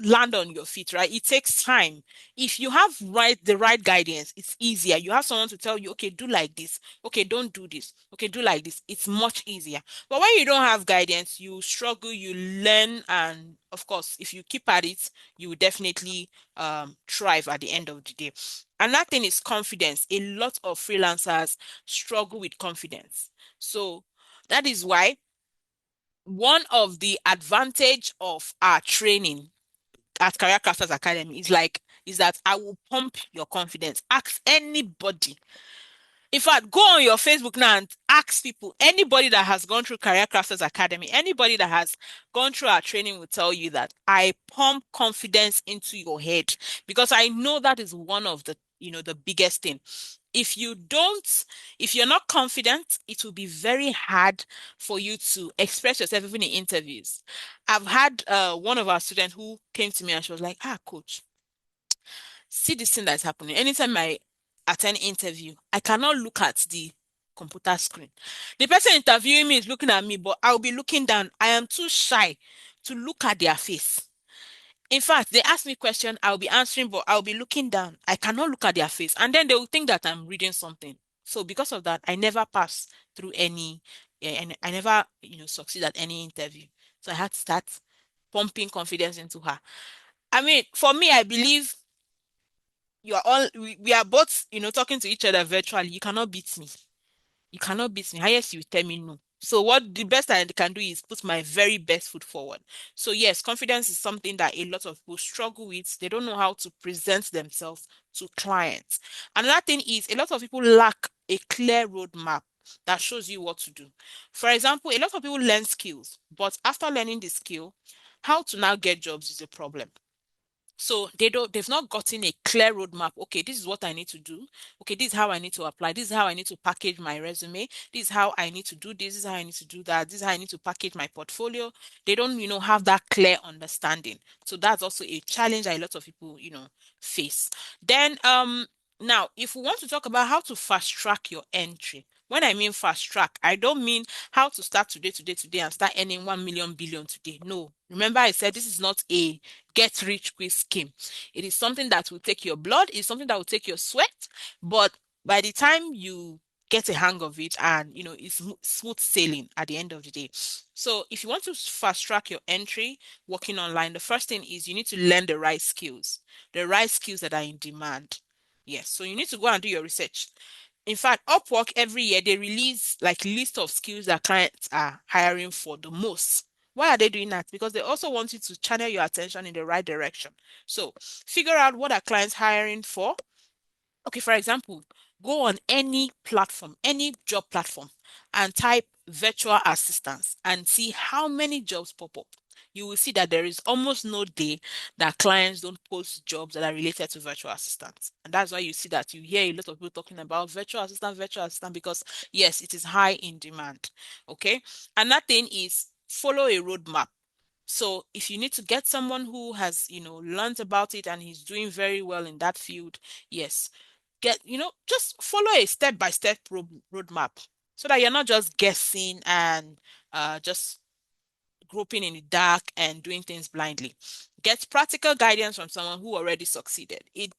land on your feet, right? It takes time. If you have the right guidance, it's easier. You have someone to tell you, okay, do like this. Okay, don't do this. Okay, do like this. It's much easier. But when you don't have guidance, you struggle, you learn, and of course, if you keep at it, you will definitely thrive at the end of the day. And that thing is confidence. A lot of freelancers struggle with confidence. So that is why one of the advantage of our training at Career Crafters Academy is that I will pump your confidence. Ask anybody. In fact, go on your Facebook now and ask people. Anybody that has gone through Career Crafters Academy, anybody that has gone through our training will tell you that I pump confidence into your head because I know that is one of the biggest thing. If you don't, if you're not confident, it will be very hard for you to express yourself even in interviews. I've had one of our students who came to me and she was like, coach, see this thing that's happening. Anytime I attend interview, I cannot look at the computer screen. The person interviewing me is looking at me, but I'll be looking down. I am too shy to look at their face. In fact, they ask me question, I'll be answering, but I'll be looking down. I cannot look at their face. And then they will think that I'm reading something. So because of that, I never pass through and I never, succeed at any interview. So I had to start pumping confidence into her. I mean, for me, I believe we are both, talking to each other virtually. You cannot beat me. You cannot beat me. Highest you tell me no. So what the best I can do is put my very best foot forward. So yes, confidence is something that a lot of people struggle with. They don't know how to present themselves to clients. Another thing is a lot of people lack a clear roadmap that shows you what to do. For example, a lot of people learn skills, but after learning the skill, how to now get jobs is a problem. So they've not gotten a clear roadmap. Okay, this is what I need to do. Okay, this is how I need to apply. This is how I need to package my resume. This is how I need to do this. This is how I need to do that. This is how I need to package my portfolio. They don't, have that clear understanding. So that's also a challenge that a lot of people, face. Then now if we want to talk about how to fast track your entry. When I mean fast track, I don't mean how to start today, and start earning 1 million billion today. No. Remember, I said this is not a get rich quick scheme. It is something that will take your blood, it's something that will take your sweat, but by the time you get a hang of it and it's smooth sailing at the end of the day. So if you want to fast track your entry working online, the first thing is you need to learn the right skills that are in demand. Yes, so you need to go and do your research. In fact, Upwork every year they release like list of skills that clients are hiring for the most. Why are they doing that? Because they also want you to channel your attention in the right direction. So figure out what are clients hiring for. Okay, for example, go on any platform, any job platform, and type virtual assistants and see how many jobs pop up. You will see that there is almost no day that clients don't post jobs that are related to virtual assistants. And that's why you see that you hear a lot of people talking about virtual assistant, because yes, it is high in demand. Okay. Another thing is follow a roadmap. So if you need to get someone who has, learned about it and he's doing very well in that field, yes, just follow a step-by-step roadmap so that you're not just guessing and just groping in the dark and doing things blindly. Get practical guidance from someone who already succeeded. It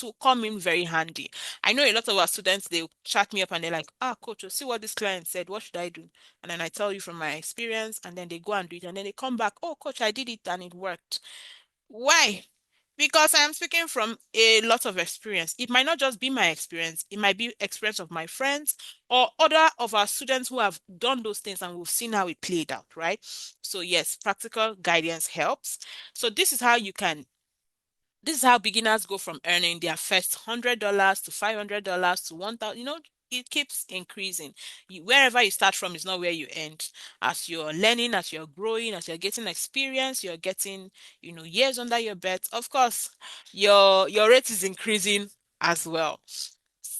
will come in very handy. I know a lot of our students, they chat me up and they're like, coach, you see what this client said, what should I do? And then I tell you from my experience, and then they go and do it, and then they come back, oh coach, I did it and it worked. Why? Because I am speaking from a lot of experience. It might not just be my experience, it might be experience of my friends or other of our students who have done those things and we've seen how it played out, right? So yes, practical guidance helps. So this is how beginners go from earning their first $100 to $500 to 1,000. It keeps increasing. Wherever you start from is not where you end. As you're learning, as you're growing, as you're getting experience, you're getting, years under your belt. Of course, your rate is increasing as well.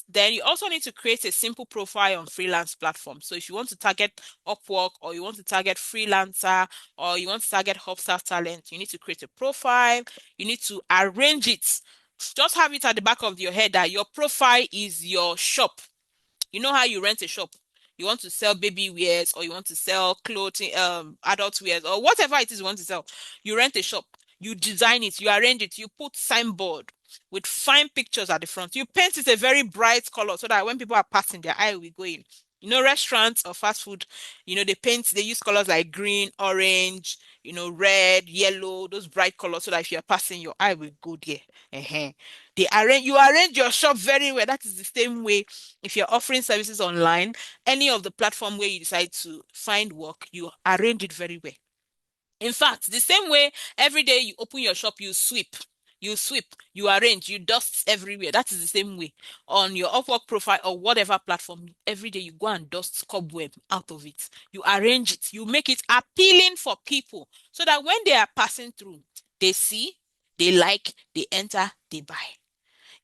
Then you also need to create a simple profile on freelance platforms. So if you want to target Upwork, or you want to target freelancer, or you want to target Hubstaff talent, you need to create a profile. You need to arrange it. Just have it at the back of your head that your profile is your shop. You know how you rent a shop? You want to sell baby wears, or you want to sell clothing, adult wears, or whatever it is you want to sell. You rent a shop, you design it, you arrange it, you put signboard with fine pictures at the front. You paint it a very bright color so that when people are passing, their eye will go in. Restaurants or fast food, they use colors like green, orange, red, yellow, those bright colors so that if you're passing, your eye will go there. uh you arrange your shop very well. That is the same way if you're offering services online, any of the platform where you decide to find work, you arrange it very well. In fact, the same way every day you open your shop, you arrange, you dust everywhere. That is the same way on your Upwork profile or whatever platform. Every day you go and dust cobweb out of it. You arrange it, you make it appealing for people so that when they are passing through, they see, they like, they enter, they buy.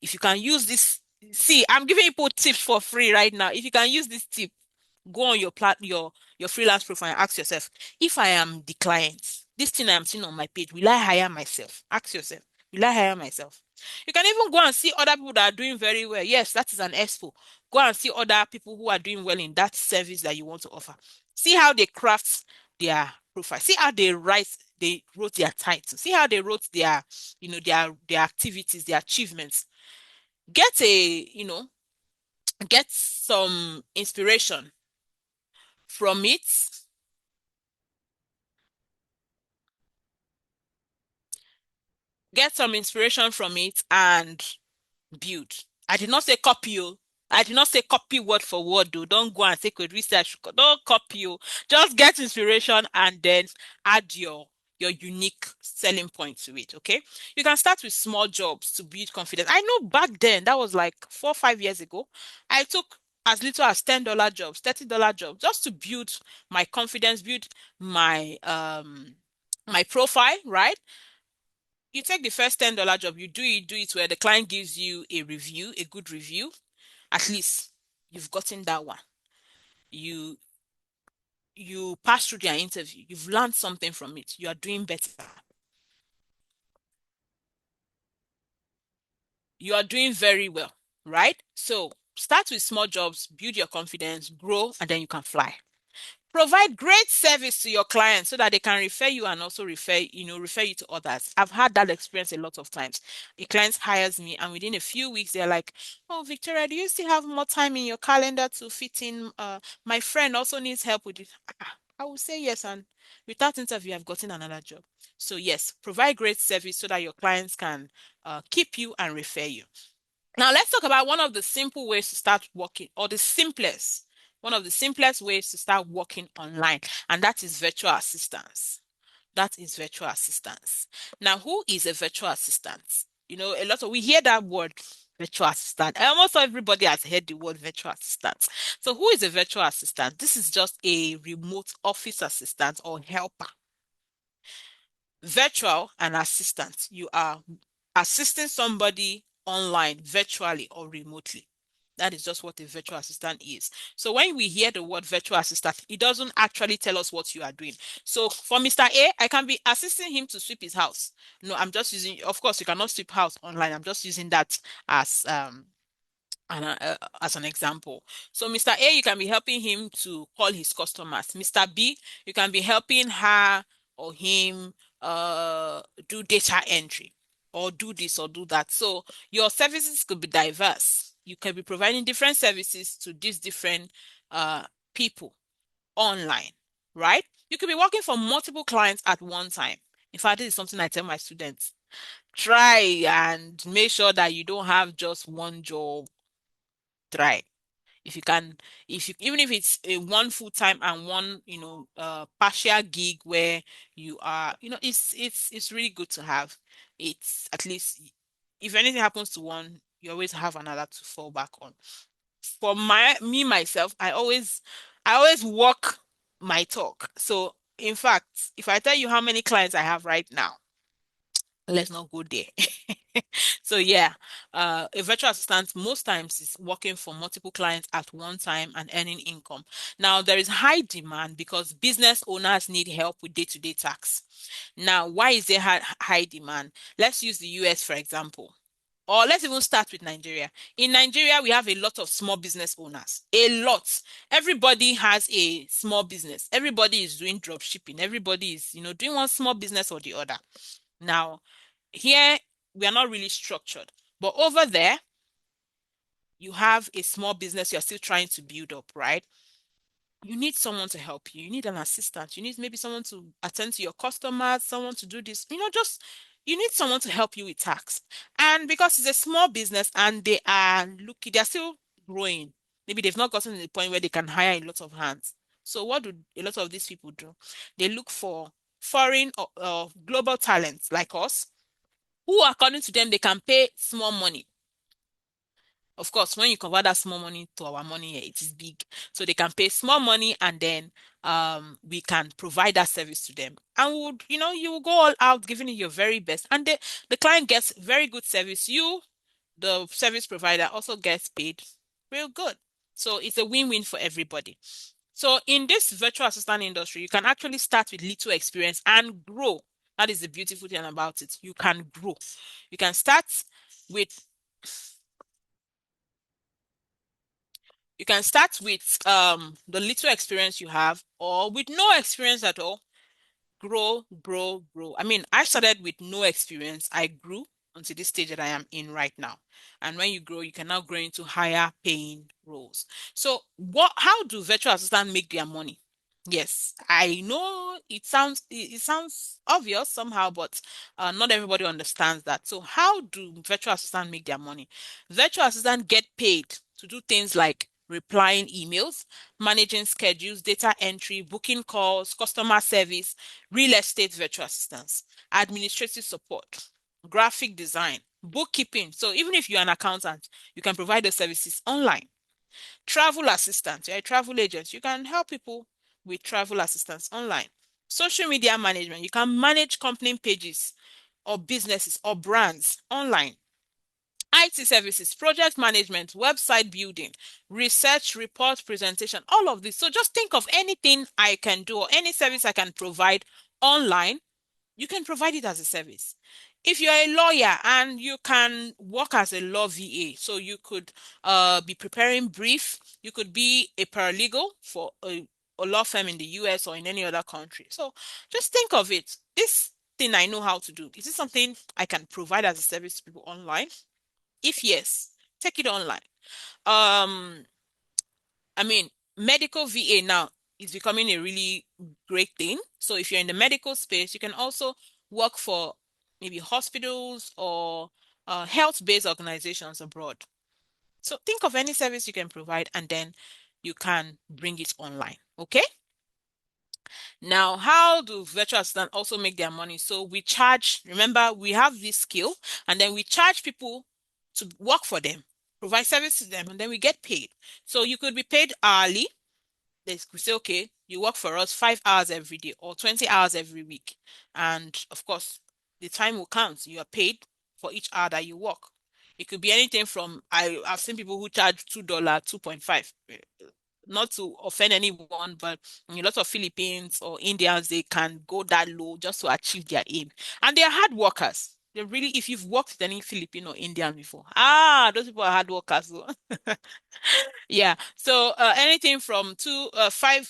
If you can use this, see, I'm giving people tips for free right now. If you can use this tip, go on your freelance profile and ask yourself, if I am the client, this thing I'm seeing on my page, will I hire myself? Ask yourself, will I hire myself? You can even go and see other people that are doing very well. Yes, that is an expo. Go and see other people who are doing well in that service that you want to offer. See how they craft their profile. See how they wrote their title. See how they wrote their activities, their achievements. Get some inspiration from it. Get some inspiration from it and build. I did not say copy you. I did not say copy word for word though. Don't go and take a research. Don't copy you. Just get inspiration and then add your unique selling point to it. Okay. You can start with small jobs to build confidence. I know back then, that was like 4 or 5 years ago, I took as little as $10 jobs, $30 jobs, just to build my confidence, build my profile, right? You take the first $10 job, you do it where the client gives you a review, a good review. At least you've gotten that one. You you pass through their interview. You've learned something from it. You are doing better. You are doing very well, right? So start with small jobs, build your confidence, grow, and then you can fly. Provide great service to your clients so that they can refer you and also refer you to others. I've had that experience a lot of times. A client hires me and within a few weeks they're like, "Oh, Victoria, do you still have more time in your calendar to fit in? My friend also needs help with it." I will say yes, and without interview, I've gotten another job. So yes, provide great service so that your clients can keep you and refer you. Now, let's talk about one of the simple ways to start working, or one of the simplest ways to start working online, and that is virtual assistance. That is virtual assistance. Now, who is a virtual assistant? We hear that word virtual assistant. Almost everybody has heard the word virtual assistant. So, who is a virtual assistant? This is just a remote office assistant or helper. Virtual and assistant. You are assisting somebody online, virtually or remotely. That is just what a virtual assistant is. So when we hear the word virtual assistant, it doesn't actually tell us what you are doing. So for Mr. A, I can be assisting him to sweep his house. No, I'm just using, of course, you cannot sweep house online. I'm just using that as as an example. So Mr. A, you can be helping him to call his customers. Mr. B, you can be helping her or him do data entry or do this or do that. So your services could be diverse. You can be providing different services to these different people online, right? You could be working for multiple clients at one time. In fact, this is something I tell my students. Try and make sure that you don't have just one job. Try if you can, if you even if it's a one full time and one partial gig where you are, it's really good to have. It's at least, if anything happens to one, you always have another to fall back on. For myself, I always walk my talk. So in fact, if I tell you how many clients I have right now, let's not go there. So yeah, a virtual assistant most times is working for multiple clients at one time and earning income. Now there is high demand because business owners need help with day-to-day tasks. Now, why is there high demand? Let's use the US for example. Or let's even start with Nigeria. In Nigeria, we have a lot of small business owners. A lot. Everybody has a small business. Everybody is doing drop shipping. Everybody is, doing one small business or the other. Now, here we are not really structured. But over there, you have a small business you're still trying to build up, right? You need someone to help you. You need an assistant. You need maybe someone to attend to your customers, someone to do this. Just you need someone to help you with tax. And because it's a small business and they're still growing. Maybe they've not gotten to the point where they can hire a lot of hands. So what do a lot of these people do? They look for foreign or global talents like us, who according to them they can pay small money. Of course, when you convert that small money to our money here, it is big. So they can pay small money and then we can provide that service to them. And you will go all out giving it your very best. And the client gets very good service. You, the service provider, also gets paid real good. So it's a win-win for everybody. So in this virtual assistant industry, you can actually start with little experience and grow. That is the beautiful thing about it. You can grow. You can start with You can start with the little experience you have or with no experience at all. Grow, grow, grow. I mean, I started with no experience. I grew until this stage that I am in right now. And when you grow, you can now grow into higher paying roles. So how do virtual assistants make their money? Yes, I know it sounds obvious somehow, but not everybody understands that. So how do virtual assistants make their money? Virtual assistants get paid to do things like replying emails, managing schedules, data entry, booking calls, customer service, real estate virtual assistants, administrative support, graphic design, bookkeeping. So even if you're an accountant, you can provide those services online. Travel assistant, you're a travel agent, you can help people with travel assistance online. Social media management, you can manage company pages or businesses or brands online. IT services, project management, website building, research, report, presentation, all of this. So just think of anything I can do or any service I can provide online, you can provide it as a service. If you're a lawyer and you can work as a law VA, so you could be preparing brief, you could be a paralegal for a law firm in the US or in any other country. So just think of it. This thing I know how to do, is this something I can provide as a service to people online? If yes, take it online. Um, I mean, medical VA now is becoming a really great thing. So if you're in the medical space, you can also work for maybe hospitals or health-based organizations abroad. So think of any service you can provide and then you can bring it online. Okay? Now, how do virtual assistants also make their money? So we charge, remember, we have this skill and then we charge people to work for them, provide service to them, and then we get paid. So you could be paid hourly. They could say, okay, you work for us 5 hours every day or 20 hours every week. And of course, the time will count. You are paid for each hour that you work. It could be anything from I've seen people who charge $2, 2.5. Not to offend anyone, but a lot of Philippines or Indians, they can go that low just to achieve their aim. And they are hard workers. They really, if you've worked with any Filipino or Indian before, those people are hard workers. So. Yeah. So anything from five,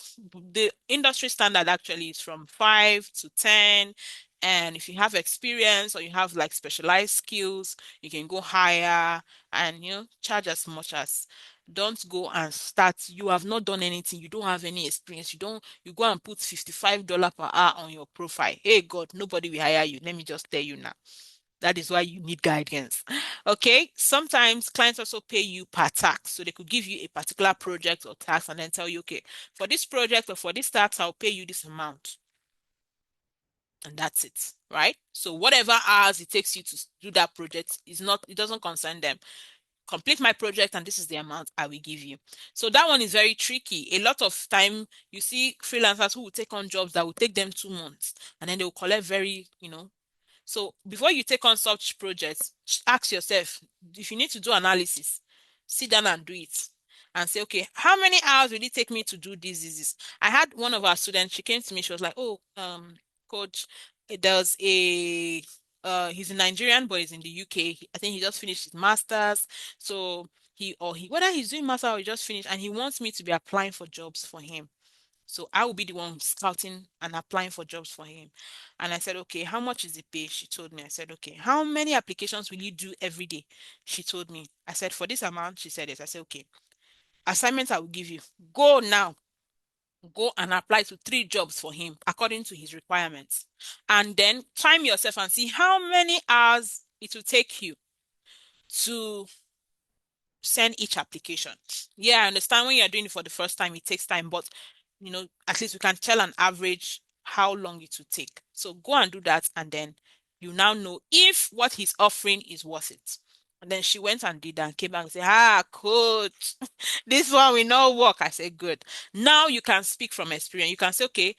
the industry standard actually is from 5 to 10. And if you have experience or you have like specialized skills, you can go higher and charge as much as. Don't go and start. You have not done anything. You don't have any experience. You go and put $55 per hour on your profile. Hey God, nobody will hire you. Let me just tell you now. That is why you need guidance. Okay. Sometimes clients also pay you per tax. So they could give you a particular project or tax and then tell you, okay, for this project or for this tax, I'll pay you this amount. And that's it. Right? So whatever hours it takes you to do that project it doesn't concern them. Complete my project and this is the amount I will give you. So that one is very tricky. A lot of time you see freelancers who will take on jobs that will take them 2 months and then they will collect so before you take on such projects, ask yourself, if you need to do analysis, sit down and do it and say, okay, how many hours will it take me to do this? I had one of our students, she came to me, she was like, oh, coach, there's a He's a Nigerian, but he's in the UK. I think he just finished his master's. So whether he's doing master or he just finished, and he wants me to be applying for jobs for him. So I will be the one scouting and applying for jobs for him. And I said, okay, how much is the pay? She told me. I said, okay, how many applications will you do every day? She told me. I said, for this amount, she said yes. I said, okay, assignments I will give you. Go now. Go and apply to 3 jobs for him according to his requirements. And then time yourself and see how many hours it will take you to send each application. Yeah, I understand when you're doing it for the first time, it takes time, but at least we can tell an average how long it will take. So go and do that, and then you now know if what he's offering is worth it. And then she went and did that and came back and said, coach, this one will not work. I said, good. Now you can speak from experience. You can say, okay,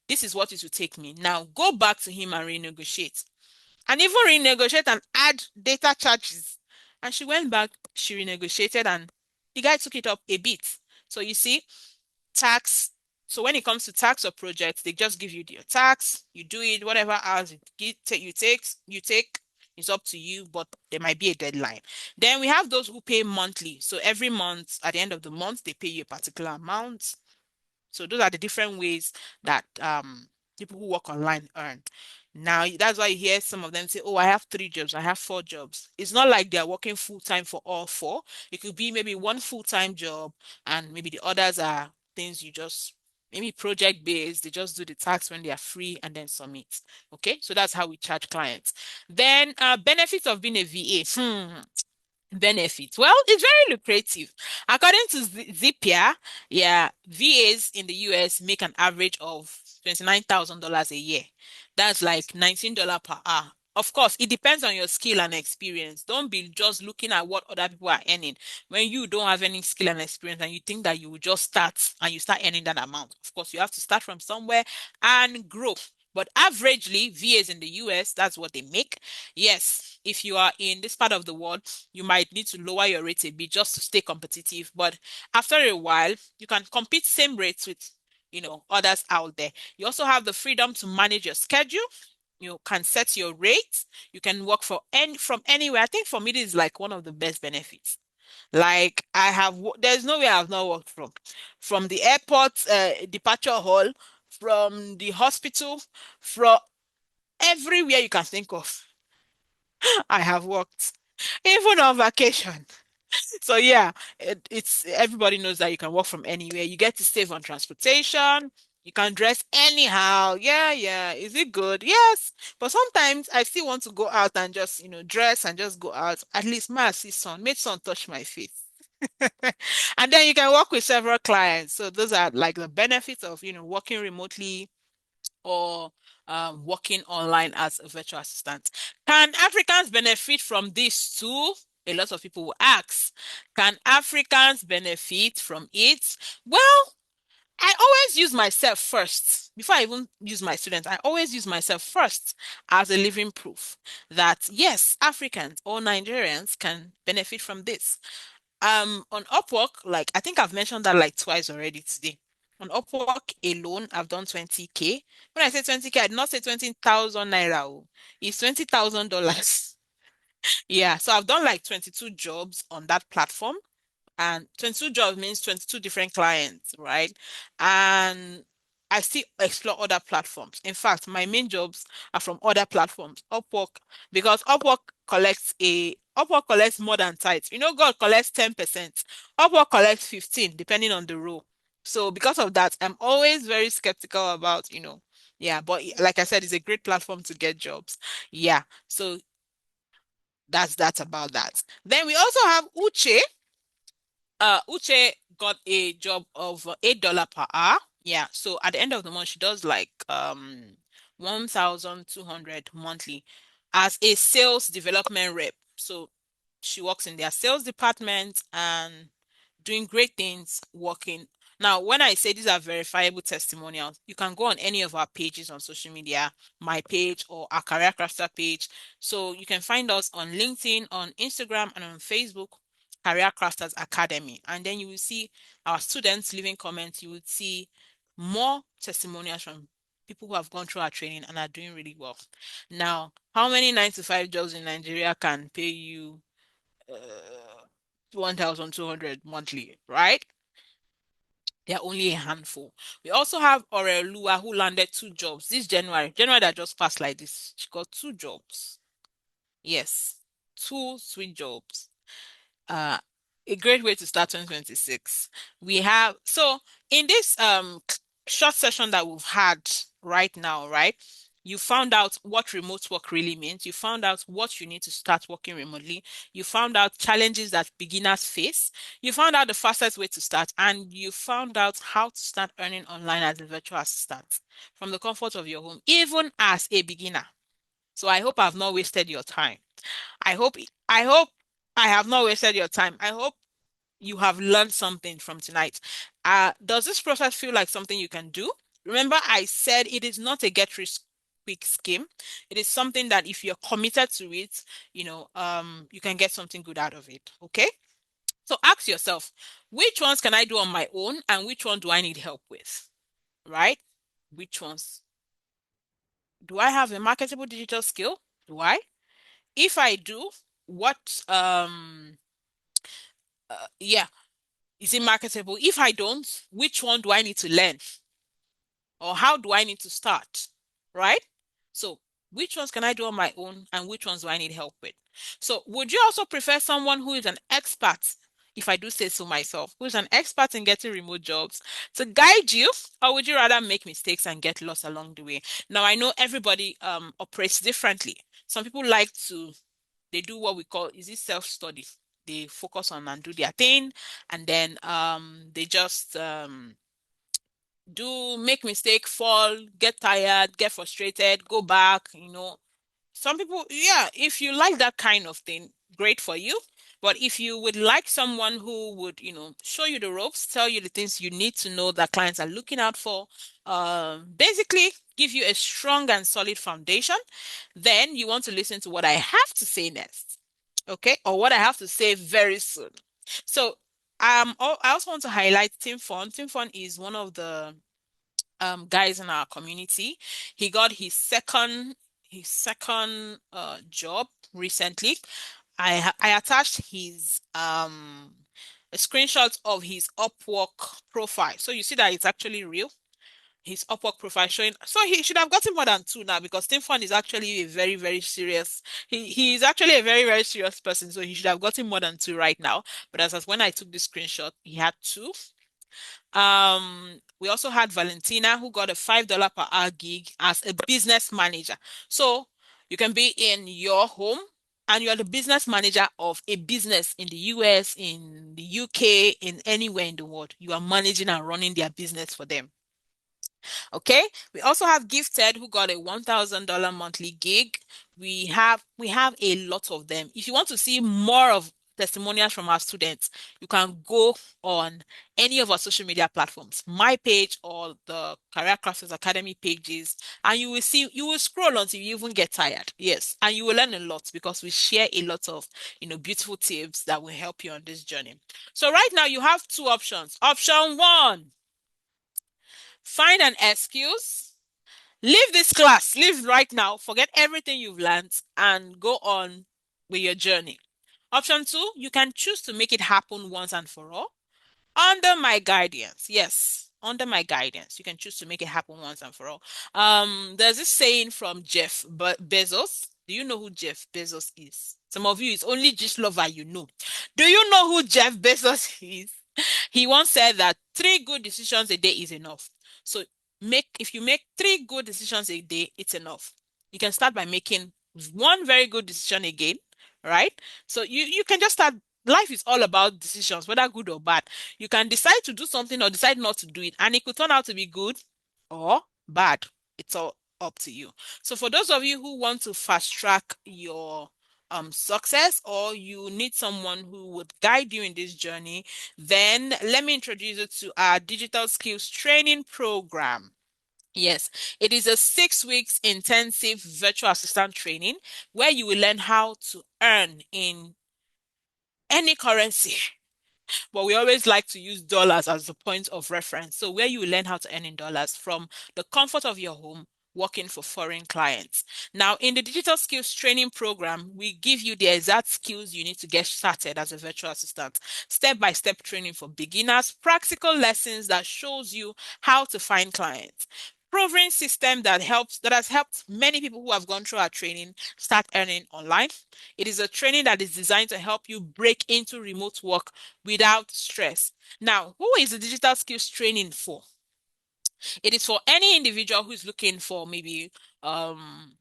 this is what it will take me. Now go back to him and renegotiate and even renegotiate and add data charges. And she went back, she renegotiated, and the guy took it up a bit. So you see, tax. So when it comes to tax or projects, they just give you your tax, you do it, whatever hours you take, it's up to you, but there might be a deadline. Then we have those who pay monthly. So every month, at the end of the month, they pay you a particular amount. So those are the different ways that people who work online earn. Now that's why you hear some of them say, "Oh, I have 3 jobs, I have 4 jobs." It's not like they're working full time for all four. It could be maybe one full-time job, and maybe the others are things you just maybe project based. They just do the tax when they are free and then submit. Okay, so that's how we charge clients. Then benefits of being a VA. Benefits. Well, it's very lucrative. According to Zipia, yeah, VAs in the US make an average of $29,000 a year. That's like $19 per hour. Of course, it depends on your skill and experience. Don't be just looking at what other people are earning. When you don't have any skill and experience and you think that you will just start and you start earning that amount. Of course, you have to start from somewhere and grow. But averagely, VAs in the US, that's what they make. Yes, if you are in this part of the world, you might need to lower your rates a bit just to stay competitive. But after a while, you can compete same rates with, others out there. You also have the freedom to manage your schedule. You can set your rates. You can work from anywhere. I think for me, this is like one of the best benefits. Like there's no way I've not worked from the airport, departure hall, from the hospital, from everywhere you can think of. I have worked, even on vacation. So yeah, it's everybody knows that you can work from anywhere. You get to save on transportation. You can dress anyhow. Yeah, yeah. Is it good? Yes. But sometimes I still want to go out and just, dress and just go out. At least my see sun, make sun touch my face. And then you can work with several clients. So those are like the benefits of, working remotely or working online as a virtual assistant. Can Africans benefit from this too? A lot of people will ask, can Africans benefit from it? Well, I always use myself first. Before I even use my students, I always use myself first as a living proof that yes, Africans or Nigerians can benefit from this. On Upwork, like I think I've mentioned that like twice already today. On Upwork alone, I've done 20K. When I say 20K, I did not say 20,000 naira. Oh. It's $20,000. Yeah, so I've done like 22 jobs on that platform, and 22 jobs means 22 different clients, right? And I still explore other platforms. In fact, my main jobs are from other platforms. Because Upwork collects more than tithes. God collects 10%. Upwork collects 15, depending on the role. So because of that, I'm always very skeptical about, yeah, but like I said, it's a great platform to get jobs. Yeah. So that's about that. Then we also have Uche. Uche got a job of $8 per hour. Yeah, so at the end of the month, she does like 1,200 monthly as a sales development rep. So she works in their sales department and doing great things working. Now, when I say these are verifiable testimonials, you can go on any of our pages on social media, my page or our Career Crafter page. So you can find us on LinkedIn, on Instagram, and on Facebook, Career Crafters Academy. And then you will see our students leaving comments. You would see more testimonials from people who have gone through our training and are doing really well. Now, how many 9 to 5 jobs in Nigeria can pay you 1,200 monthly, right? There are only a handful. We also have Orelua who landed 2 jobs this January. January that just passed like this. She got 2 jobs. Yes, two sweet jobs. uh a great way to start 2026. We have so in this short session that we've had right now, right? You found out what remote work really means. You found out what you need to start working remotely. You found out challenges that beginners face. You found out the fastest way to start, and you found out how to start earning online as a virtual assistant from the comfort of your home, even as a beginner. So I hope I've not wasted your time. I hope I hope I have not wasted your time. I hope you have learned something from tonight. Does this process feel like something you can do? Remember, I said it is not a get rich quick scheme. It is something that if you're committed to it, you can get something good out of it. Okay? So ask yourself, which ones can I do on my own and which one do I need help with? Right? Which ones? Do I have a marketable digital skill? Do I? If I do, what yeah, is it marketable? If I don't, which one do I need to learn? Or how do I need to start? Right? So, which ones can I do on my own and which ones do I need help with? So, would you also prefer someone who is an expert, if I do say so myself, who is an expert in getting remote jobs to guide you, or would you rather make mistakes and get lost along the way? Now, I know everybody operates differently. Some people like to they do what we call is it self-study. They focus on and do their thing, and then they just do make mistake, fall, get tired, get frustrated, go back, Some people, yeah, if you like that kind of thing, great for you. But if you would like someone who would, show you the ropes, tell you the things you need to know that clients are looking out for, basically give you a strong and solid foundation, then you want to listen to what I have to say next. Okay? Or what I have to say very soon. So, I also want to highlight Tim Fon. Tim Fon is one of the guys in our community. He got his second job recently. I attached his a screenshot of his Upwork profile. So you see that it's actually real. His Upwork profile showing. So he should have gotten more than two now because Tim Fun is actually a very, very serious. He is actually a very, very serious person. So he should have gotten more than two right now. But as when I took the screenshot, he had two. We also had Valentina who got a $5 per hour gig as a business manager. So you can be in your home and you're the business manager of a business in the US, in the UK, in anywhere in the world. You are managing and running their business for them. Okay. We also have Gifted who got a $1,000 monthly gig. We have a lot of them. If you want to see more of testimonials from our students, you can go on any of our social media platforms, my page or the Career Crafters Academy pages, and you will scroll until you even get tired. Yes, and you will learn a lot because we share a lot of, beautiful tips that will help you on this journey. So right now you have two options. Option one, find an excuse. Leave this class, leave right now, forget everything you've learned, and go on with your journey. Option two, you can choose to make it happen once and for all under my guidance. Yes, under my guidance, you can choose to make it happen once and for all. There's this saying from Jeff Bezos. Do you know who Jeff Bezos is? Some of you, it's only Gist Lover you know. Do you know who Jeff Bezos is? He once said that 3 good decisions a day is enough. So if you make 3 good decisions a day, it's enough. You can start by making one very good decision again, right? So you can just start. Life is all about decisions, whether good or bad. You can decide to do something or decide not to do it, and it could turn out to be good or bad. It's all up to you. So for those of you who want to fast track your success, or you need someone who would guide you in this journey, then let me introduce you to our digital skills training program. Yes, it is a 6 weeks intensive virtual assistant training where you will learn how to earn in any currency But we always like to use dollars as the point of reference. So where you learn how to earn in dollars from the comfort of your home, working for foreign clients. Now, in the digital skills training program, we give you the exact skills you need to get started as a virtual assistant. Step-by-step training for beginners, practical lessons that shows you how to find clients. Proven system that has helped many people who have gone through our training start earning online. It is a training that is designed to help you break into remote work without stress. Now, who is the digital skills training for? It is for any individual who is looking for maybe um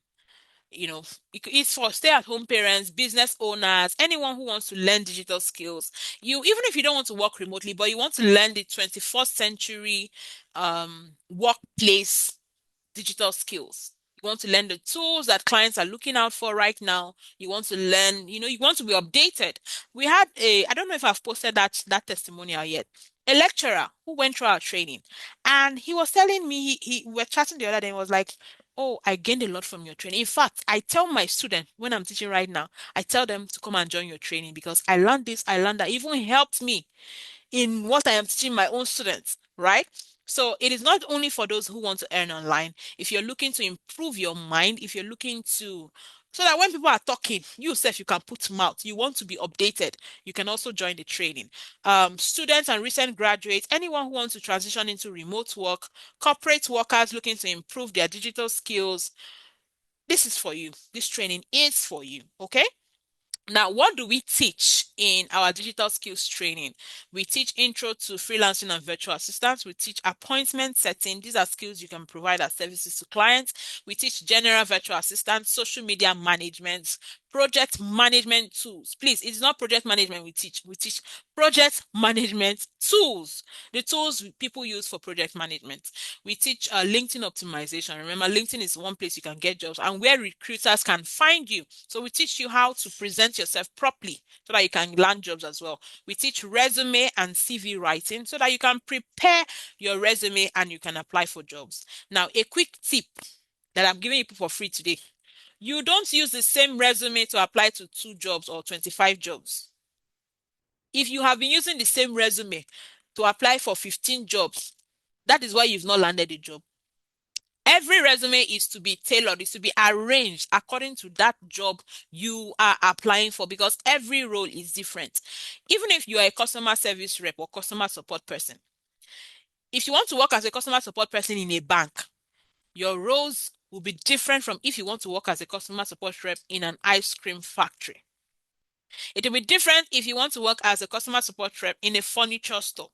you know, it's for stay-at-home parents, business owners, anyone who wants to learn digital skills. You, even if you don't want to work remotely, but you want to learn the 21st century workplace digital skills. You want to learn the tools that clients are looking out for right now. You want to learn, you want to be updated. We had I don't know if I've posted that testimonial yet. A lecturer who went through our training, and he was telling me we were chatting the other day and was like, "Oh, I gained a lot from your training. In fact, I tell my students when I'm teaching right now, I tell them to come and join your training because I learned this, I learned that. It even helped me in what I am teaching my own students, right? So it is not only for those who want to earn online. If you're looking to improve your mind, if you're looking to, so that when people are talking, you yourself, you can put mouth, you want to be updated, you can also join the training. Students and recent graduates, anyone who wants to transition into remote work, corporate workers looking to improve their digital skills, this is for you. This training is for you, okay? Now, what do we teach in our digital skills training? We teach intro to freelancing and virtual assistants. We teach appointment setting. These are skills you can provide as services to clients. We teach general virtual assistants, social media management, project management tools. Please, it's not project management we teach. We teach project management tools, the tools people use for project management. We teach LinkedIn optimization. Remember, LinkedIn is one place you can get jobs and where recruiters can find you. So we teach you how to present yourself properly so that you can land jobs as well. We teach resume and CV writing so that you can prepare your resume and you can apply for jobs. Now, a quick tip that I'm giving you for free today. You don't use the same resume to apply to 2 jobs or 25 jobs. If you have been using the same resume to apply for 15 jobs, that is why you've not landed a job. Every resume is to be tailored, is to be arranged according to that job you are applying for because every role is different. Even if you are a customer service rep or customer support person, if you want to work as a customer support person in a bank, your roles will be different from if you want to work as a customer support rep in an ice cream factory. It will be different if you want to work as a customer support rep in a furniture store.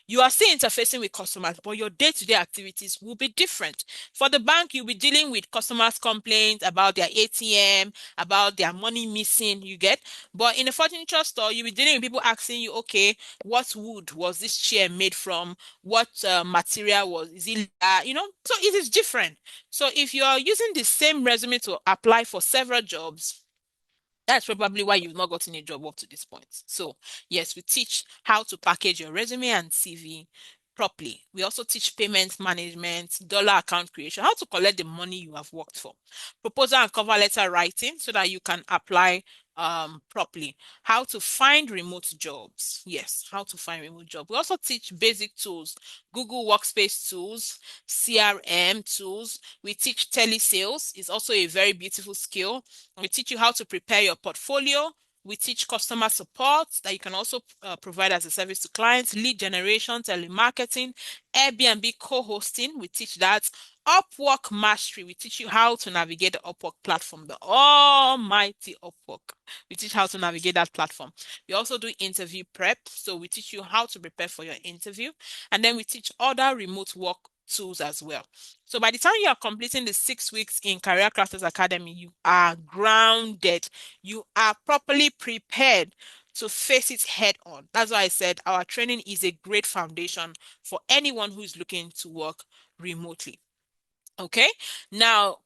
You are still interfacing with customers, but your day-to-day activities will be different. For the bank, you'll be dealing with customers' complaints about their ATM, about their money missing, you get. But in a furniture store, you'll be dealing with people asking you, okay, what wood was this chair made from? What material is it? So it is different. So if you are using the same resume to apply for several jobs, that's probably why you've not gotten a job up to this point. So, yes, we teach how to package your resume and CV properly. We also teach payment management, dollar account creation, how to collect the money you have worked for, proposal and cover letter writing so that you can apply properly, how to find remote jobs. Yes, how to find remote jobs. We also teach basic tools, Google Workspace tools, CRM tools. We teach telesales. It's also a very beautiful skill. We teach you how to prepare your portfolio. We teach customer support that you can also provide as a service to clients, lead generation, telemarketing, Airbnb co-hosting. We teach that. Upwork mastery. We teach you how to navigate the Upwork platform, the almighty Upwork. We teach how to navigate that platform. We also do interview prep. So we teach you how to prepare for your interview. And then we teach other remote work tools as well. So by the time you are completing the 6 weeks in Career Crafters Academy, you are grounded. You are properly prepared to face it head on. That's why I said our training is a great foundation for anyone who is looking to work remotely. Okay. Now,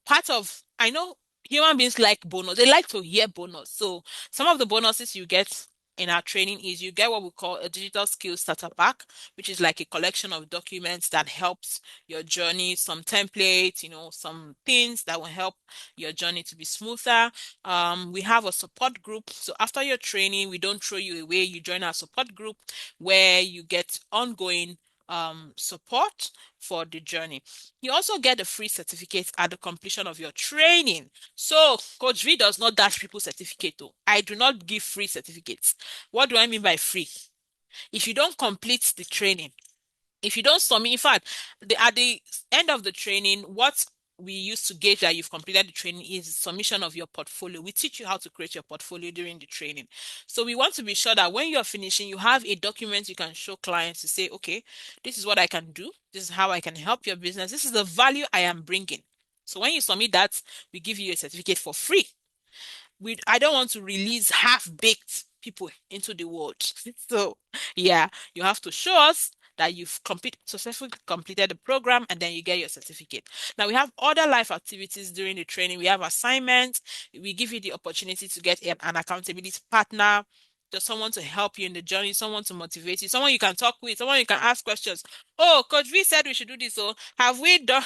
I know human beings like bonus. They like to hear bonus. So some of the bonuses you get in our training is you get what we call a digital skills starter pack, which is like a collection of documents that helps your journey, some templates, some things that will help your journey to be smoother. We have a support group. So after your training, we don't throw you away. You join our support group where you get ongoing support for the journey. You also get a free certificate at the completion of your training. So Coach V does not dash people certificate though. I do not give free certificates. What do I mean by free? If you don't complete the training, if you don't submit, in fact, at the end of the training, what we use to gauge that you've completed the training is submission of your portfolio. We teach you how to create your portfolio during the training. So we want to be sure that when you're finishing, you have a document you can show clients to say, okay, this is what I can do. This is how I can help your business. This is the value I am bringing. So when you submit that, we give you a certificate for free. I don't want to release half-baked people into the world. So yeah, you have to show us that you've successfully completed the program and then you get your certificate. Now we have other life activities during the training. We have assignments. We give you the opportunity to get an accountability partner, just someone to help you in the journey, someone to motivate you, someone you can talk with, someone you can ask questions. Oh, Coach V said we should do this. So have you done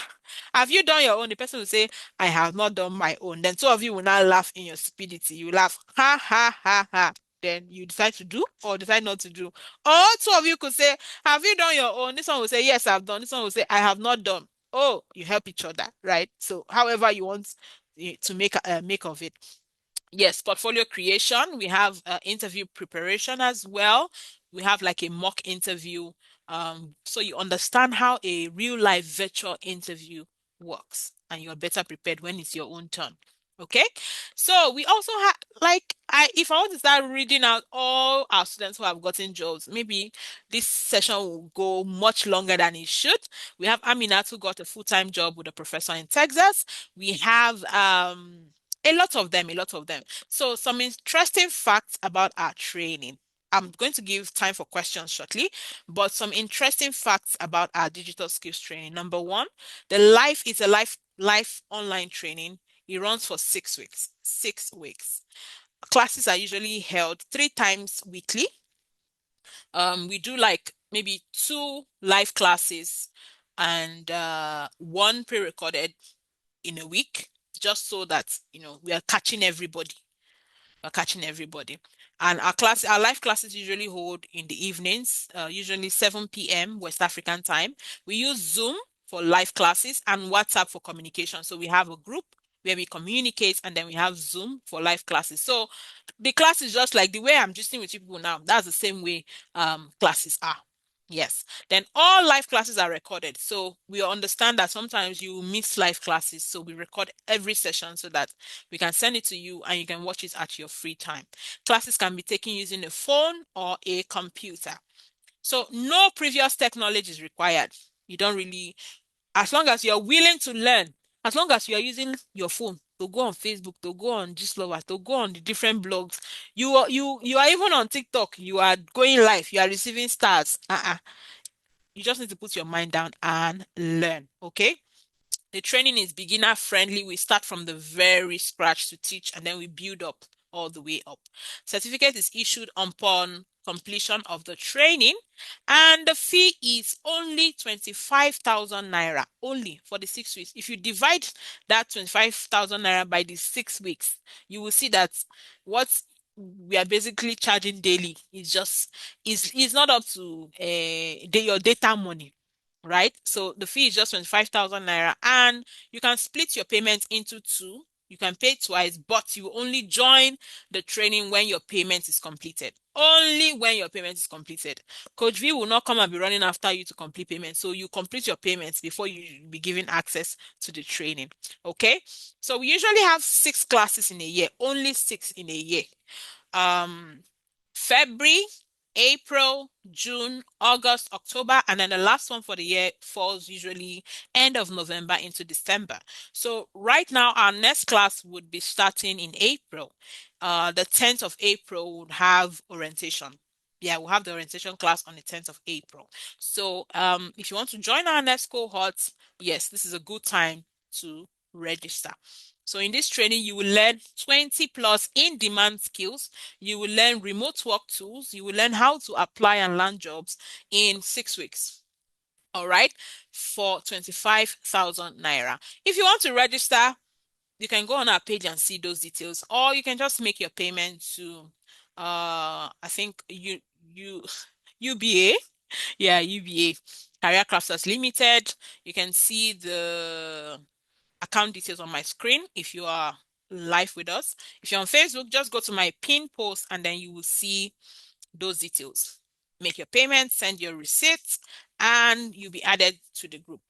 your own? The person will say, I have not done my own. Then two of you will now laugh in your stupidity. You laugh, ha, ha, ha, ha. Then you decide to do or decide not to do. Or two of you could say, have you done your own? This one will say, yes, I've done. This one will say, I have not done. Oh, you help each other, right? So however you want to make of it. Yes, portfolio creation. We have interview preparation as well. We have like a mock interview. So you understand how a real life virtual interview works and you're better prepared when it's your own turn. Okay. So we also have like if I want to start reading out all our students who have gotten jobs, maybe this session will go much longer than it should. We have Aminat who got a full-time job with a professor in Texas. We have a lot of them, a lot of them. So some interesting facts about our training. I'm going to give time for questions shortly, but some interesting facts about our digital skills training. Number one, the life is a life online training. It runs for 6 weeks. 6 weeks. Classes are usually held 3 times weekly. We do like maybe 2 live classes and one pre-recorded in a week, just so that we are catching everybody. We're catching everybody. And our live classes usually hold in the evenings, usually 7 p.m. West African time. We use Zoom for live classes and WhatsApp for communication. So we have a group where we communicate and then we have Zoom for live classes. So the class is just like the way I'm just with people now. That's the same way classes are. Yes. Then all live classes are recorded. So we understand that sometimes you miss live classes. So we record every session so that we can send it to you and you can watch it at your free time. Classes can be taken using a phone or a computer. So no previous technology is required. You don't really, as long as you're willing to learn, as long as you are using your phone to go on Facebook, to go on Gislover, to go on the different blogs, you are even on TikTok, you are going live, you are receiving stars. You just need to put your mind down and learn. Okay. The training is beginner friendly. We start from the very scratch to teach and then we build up all the way up. Certificate is issued upon completion of the training and the fee is only 25,000 naira only for the 6 weeks. If you divide that 25,000 naira by the 6 weeks, you will see that what we are basically charging daily is not up to your data money, right? So the fee is just 25,000 naira and you can split your payment into two. You can pay twice, but you only join the training when your payment is completed. Only when your payment is completed. Coach V will not come and be running after you to complete payment. So you complete your payments before you be given access to the training. Okay. So we usually have 6 classes in a year, only 6 in a year. February, April, June, August, October, and then the last one for the year falls usually end of November into December. So right now, our next class would be starting in April. The 10th of April would have orientation. Yeah, we'll have the orientation class on the 10th of April. So if you want to join our next cohort, yes, this is a good time to register. So in this training, you will learn 20 plus in-demand skills. You will learn remote work tools. You will learn how to apply and land jobs in 6 weeks. All right, for 25,000 naira. If you want to register, you can go on our page and see those details, or you can just make your payment to I think you UBA. Yeah, UBA, Career Crafters Limited. You can see the account details on my screen if you are live with us. If you're on Facebook, just go to my pin post and then you will see those details. Make your payment, send your receipts, and you'll be added to the group.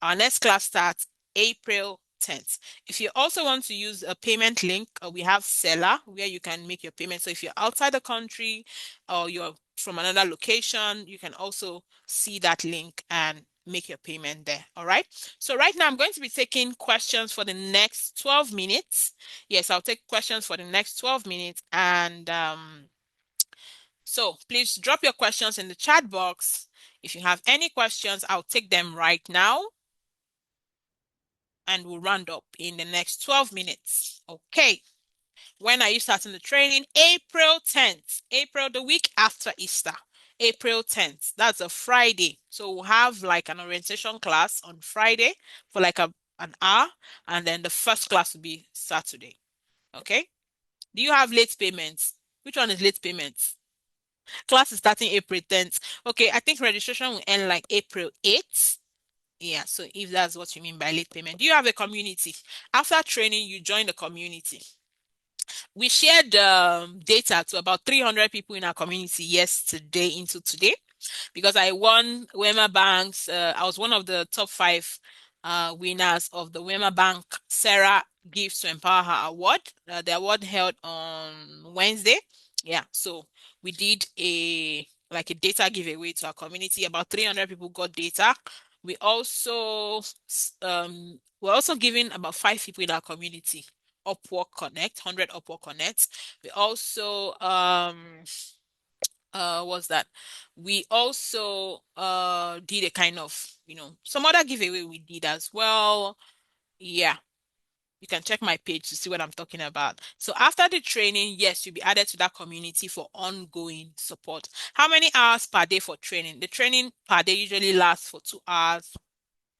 Our next class starts April 10th. If you also want to use a payment link, we have Seller where you can make your payment. So if you're outside the country or you're from another location, you can also see that link and make your payment there. All right. So right now I'm going to be taking questions for the next 12 minutes. Yes, I'll take questions for the next 12 minutes. And so please drop your questions in the chat box. If you have any questions, I'll take them right now and we'll round up in the next 12 minutes. Okay. When are you starting the training? April 10th. April, the week after Easter. April 10th. That's a Friday. So we'll have like an orientation class on Friday for like an hour. And then the first class will be Saturday. Okay. Do you have late payments? Which one is late payments? Class is starting April 10th. Okay, I think registration will end like April 8th. Yeah, so if that's what you mean by late payment. Do you have a community? After training, you join the community. We shared data to about 300 people in our community yesterday into today because I won Wema Bank's. I was one of the top five winners of the Wema Bank Sarah Gives to Empower Her Award. The award held on Wednesday. Yeah, so we did a data giveaway to our community. About 300 people got data. We're also giving about 5 people in our community Upwork Connect, 100 Upwork Connect. We also what's that? We also did a kind of, some other giveaway we did as well. Yeah. You can check my page to see what I'm talking about. So after the training, yes, you'll be added to that community for ongoing support. How many hours per day for training? The training per day usually lasts for 2 hours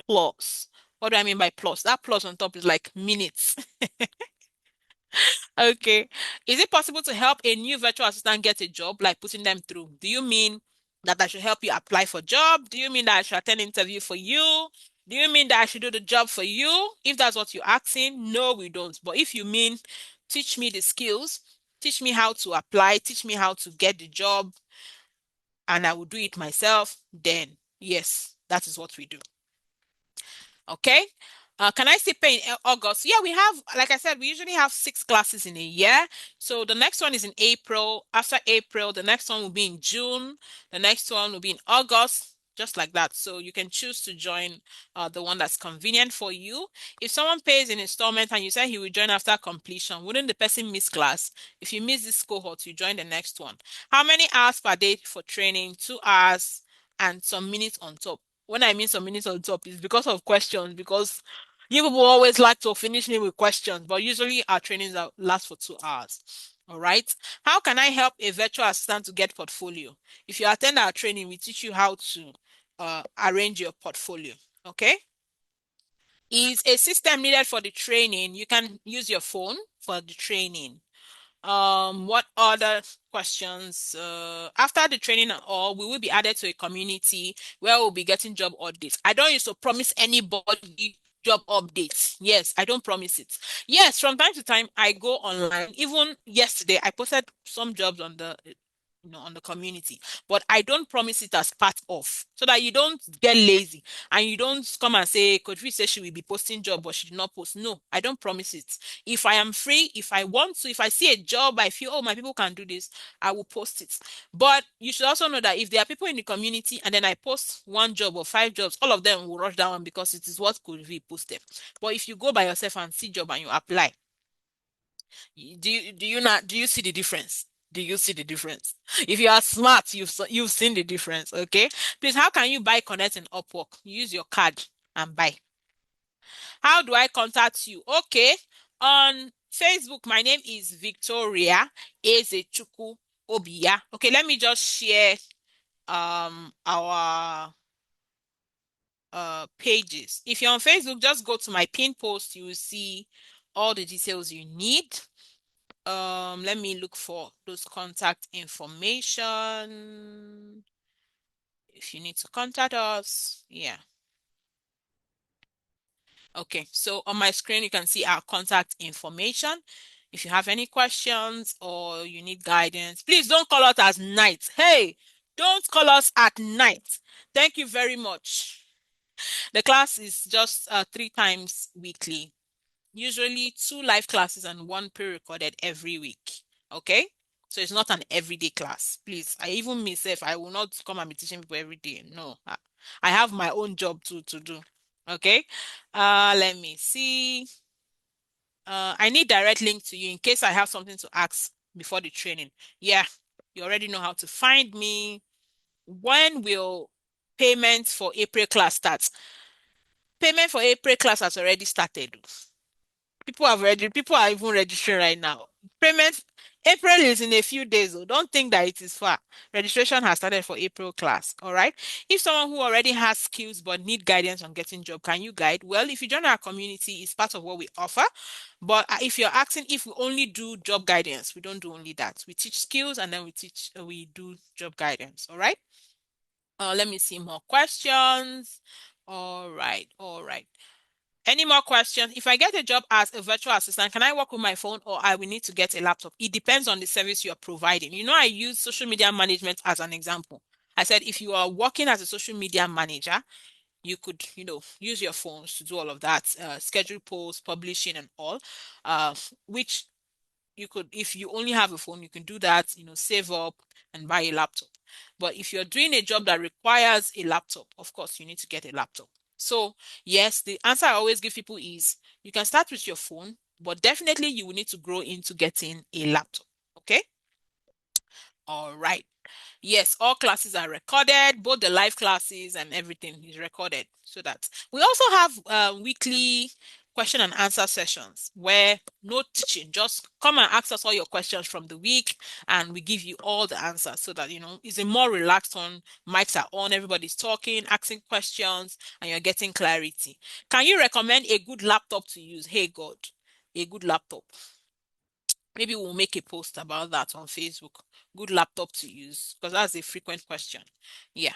plus. What do I mean by plus? That plus on top is like minutes. Okay. Is it possible to help a new virtual assistant get a job, like putting them through? Do you mean that I should help you apply for job? Do you mean that I should attend interview for you? Do you mean that I should do the job for you? If that's what you're asking, no, we don't. But if you mean teach me the skills, teach me how to apply, teach me how to get the job, and I will do it myself, then yes, that is what we do. Okay. Can I still pay in August? Yeah, we have, like I said, we usually have 6 classes in a year. So the next one is in April. After April, the next one will be in June. The next one will be in August, just like that. So you can choose to join the one that's convenient for you. If someone pays in installment and you say he will join after completion, wouldn't the person miss class? If you miss this cohort, you join the next one. How many hours per day for training? 2 hours and some minutes on top. When I mean some minutes on top, is because of questions, because you people always like to finish me with questions, but usually our trainings last for 2 hours. All right. How can I help a virtual assistant to get portfolio? If you attend our training, we teach you how to arrange your portfolio. Okay. Is a system needed for the training? You can use your phone for the training. What other questions? After the training and all, we will be added to a community where we'll be getting job updates. I don't used to promise anybody job updates. Yes, I don't promise it. Yes, from time to time I go online. Even yesterday, I posted some jobs on the community, but I don't promise it as part of, so that you don't get lazy and you don't come and say Coach V says she will be posting job but she did not post. No, I don't promise it. If I am free, if I want to, if I see a job I feel, oh, my people can do this, I will post it. But you should also know that if there are people in the community and then I post one job or 5 jobs, all of them will rush that one because it is what Coach V posted. But if you go by yourself and see job and you apply, do you see the difference? Do you see the difference? If you are smart, you've seen the difference. Okay. Please, how can you buy Connect and Upwork? Use your card and buy. How do I contact you? Okay. On Facebook, my name is Victoria Ezechukwu Obiya. Okay, let me just share our pages. If you're on Facebook, just go to my pin post. You will see all the details you need. Let me look for those contact information. If you need to contact us, yeah. Okay, so on my screen, you can see our contact information. If you have any questions or you need guidance, please don't call us at night. Hey, don't call us at night. Thank you very much. The class is just 3 times weekly, usually 2 live classes and one pre-recorded every week. Okay? So it's not an everyday class. Please, I even myself, I will not come and be teaching people every day. No, I have my own job to do. Okay? Let me see. I need direct link to you in case I have something to ask before the training. Yeah, you already know how to find me. When will payment for April class start? Payment for April class has already started. People are even registering right now. Payment April is in a few days. Oh. Don't think that it is far. Registration has started for April class. All right. If someone who already has skills but need guidance on getting job, can you guide? Well, if you join our community, it's part of what we offer. But if you're asking if we only do job guidance, we don't do only that. We teach skills and then we do job guidance. All right. Let me see more questions. All right. All right. Any more questions? If I get a job as a virtual assistant, can I work with my phone or I will need to get a laptop? It depends on the service you're providing. You know, I use social media management as an example. I said if you are working as a social media manager, you could, use your phones to do all of that, schedule posts, publishing and all, which you could, if you only have a phone, you can do that, save up and buy a laptop. But if you're doing a job that requires a laptop, of course, you need to get a laptop. So, yes, the answer I always give people is you can start with your phone, but definitely you will need to grow into getting a laptop. Okay? All right. Yes, all classes are recorded, both the live classes and everything is recorded. So that we also have weekly question and answer sessions where no teaching, just come and ask us all your questions from the week and we give you all the answers so that it's a more relaxed one. Mics are on, everybody's talking, asking questions, and you're getting clarity. Can you recommend a good laptop to use? Hey God, a good laptop. Maybe we'll make a post about that on Facebook. Good laptop to use because that's a frequent question. Yeah.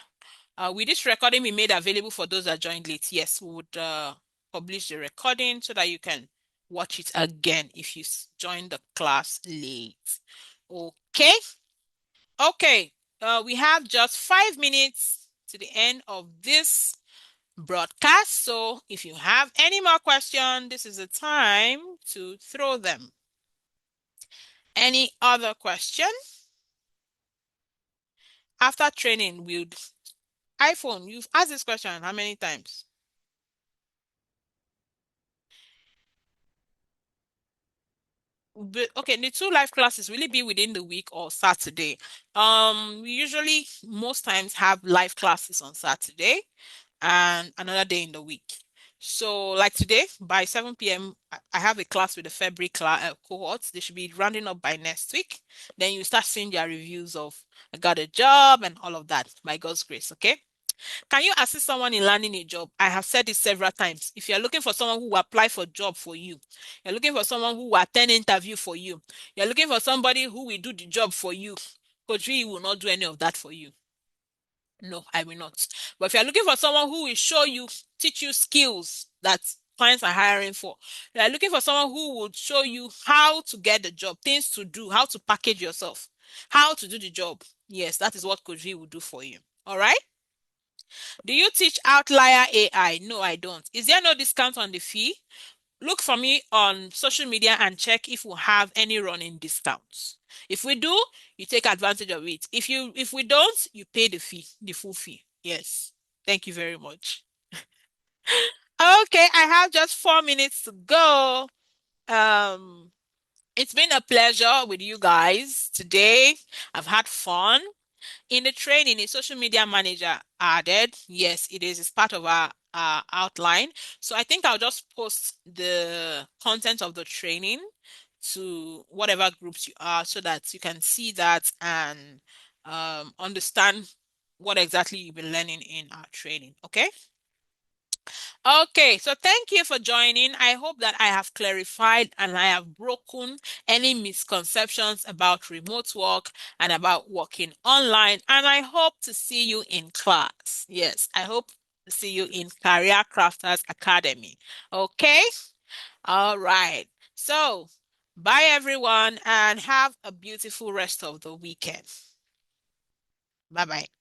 With this recording we made available for those that joined late. Yes, we would publish the recording so that you can watch it again if you joined the class late. Okay. Okay. We have just 5 minutes to the end of this broadcast. So if you have any more questions, this is the time to throw them. Any other question? After training, with iPhone, you've asked this question how many times? Okay, the 2 live classes, will it be within the week or Saturday? We usually most times have live classes on Saturday and another day in the week. So, like today, by 7 p.m., I have a class with the February cohorts. They should be rounding up by next week. Then you start seeing their reviews of I got a job and all of that by God's grace. Okay. Can you assist someone in landing a job? I have said this several times. If you're looking for someone who will apply for a job for you, you're looking for someone who will attend interview for you, you're looking for somebody who will do the job for you, Coach V will not do any of that for you. No, I will not. But if you're looking for someone who will show you, teach you skills that clients are hiring for, you're looking for someone who will show you how to get the job, things to do, how to package yourself, how to do the job. Yes, that is what Coach V will do for you. All right? Do you teach Outlier AI? No, I don't. Is there no discount on the fee? Look for me on social media and check if we have any running discounts. If we do, you take advantage of it. If we don't, you pay the fee, the full fee. Yes. Thank you very much. Okay, I have just 4 minutes to go. Um, it's been a pleasure with you guys today. I've had fun. In the training, a social media manager added, yes, it is. It's part of our outline. So I think I'll just post the content of the training to whatever groups you are so that you can see that and understand what exactly you've been learning in our training. Okay? Okay, so thank you for joining. I hope that I have clarified and I have broken any misconceptions about remote work and about working online. And I hope to see you in class. Yes, I hope to see you in Career Crafters Academy. Okay? All right. So, bye everyone and have a beautiful rest of the weekend. Bye bye.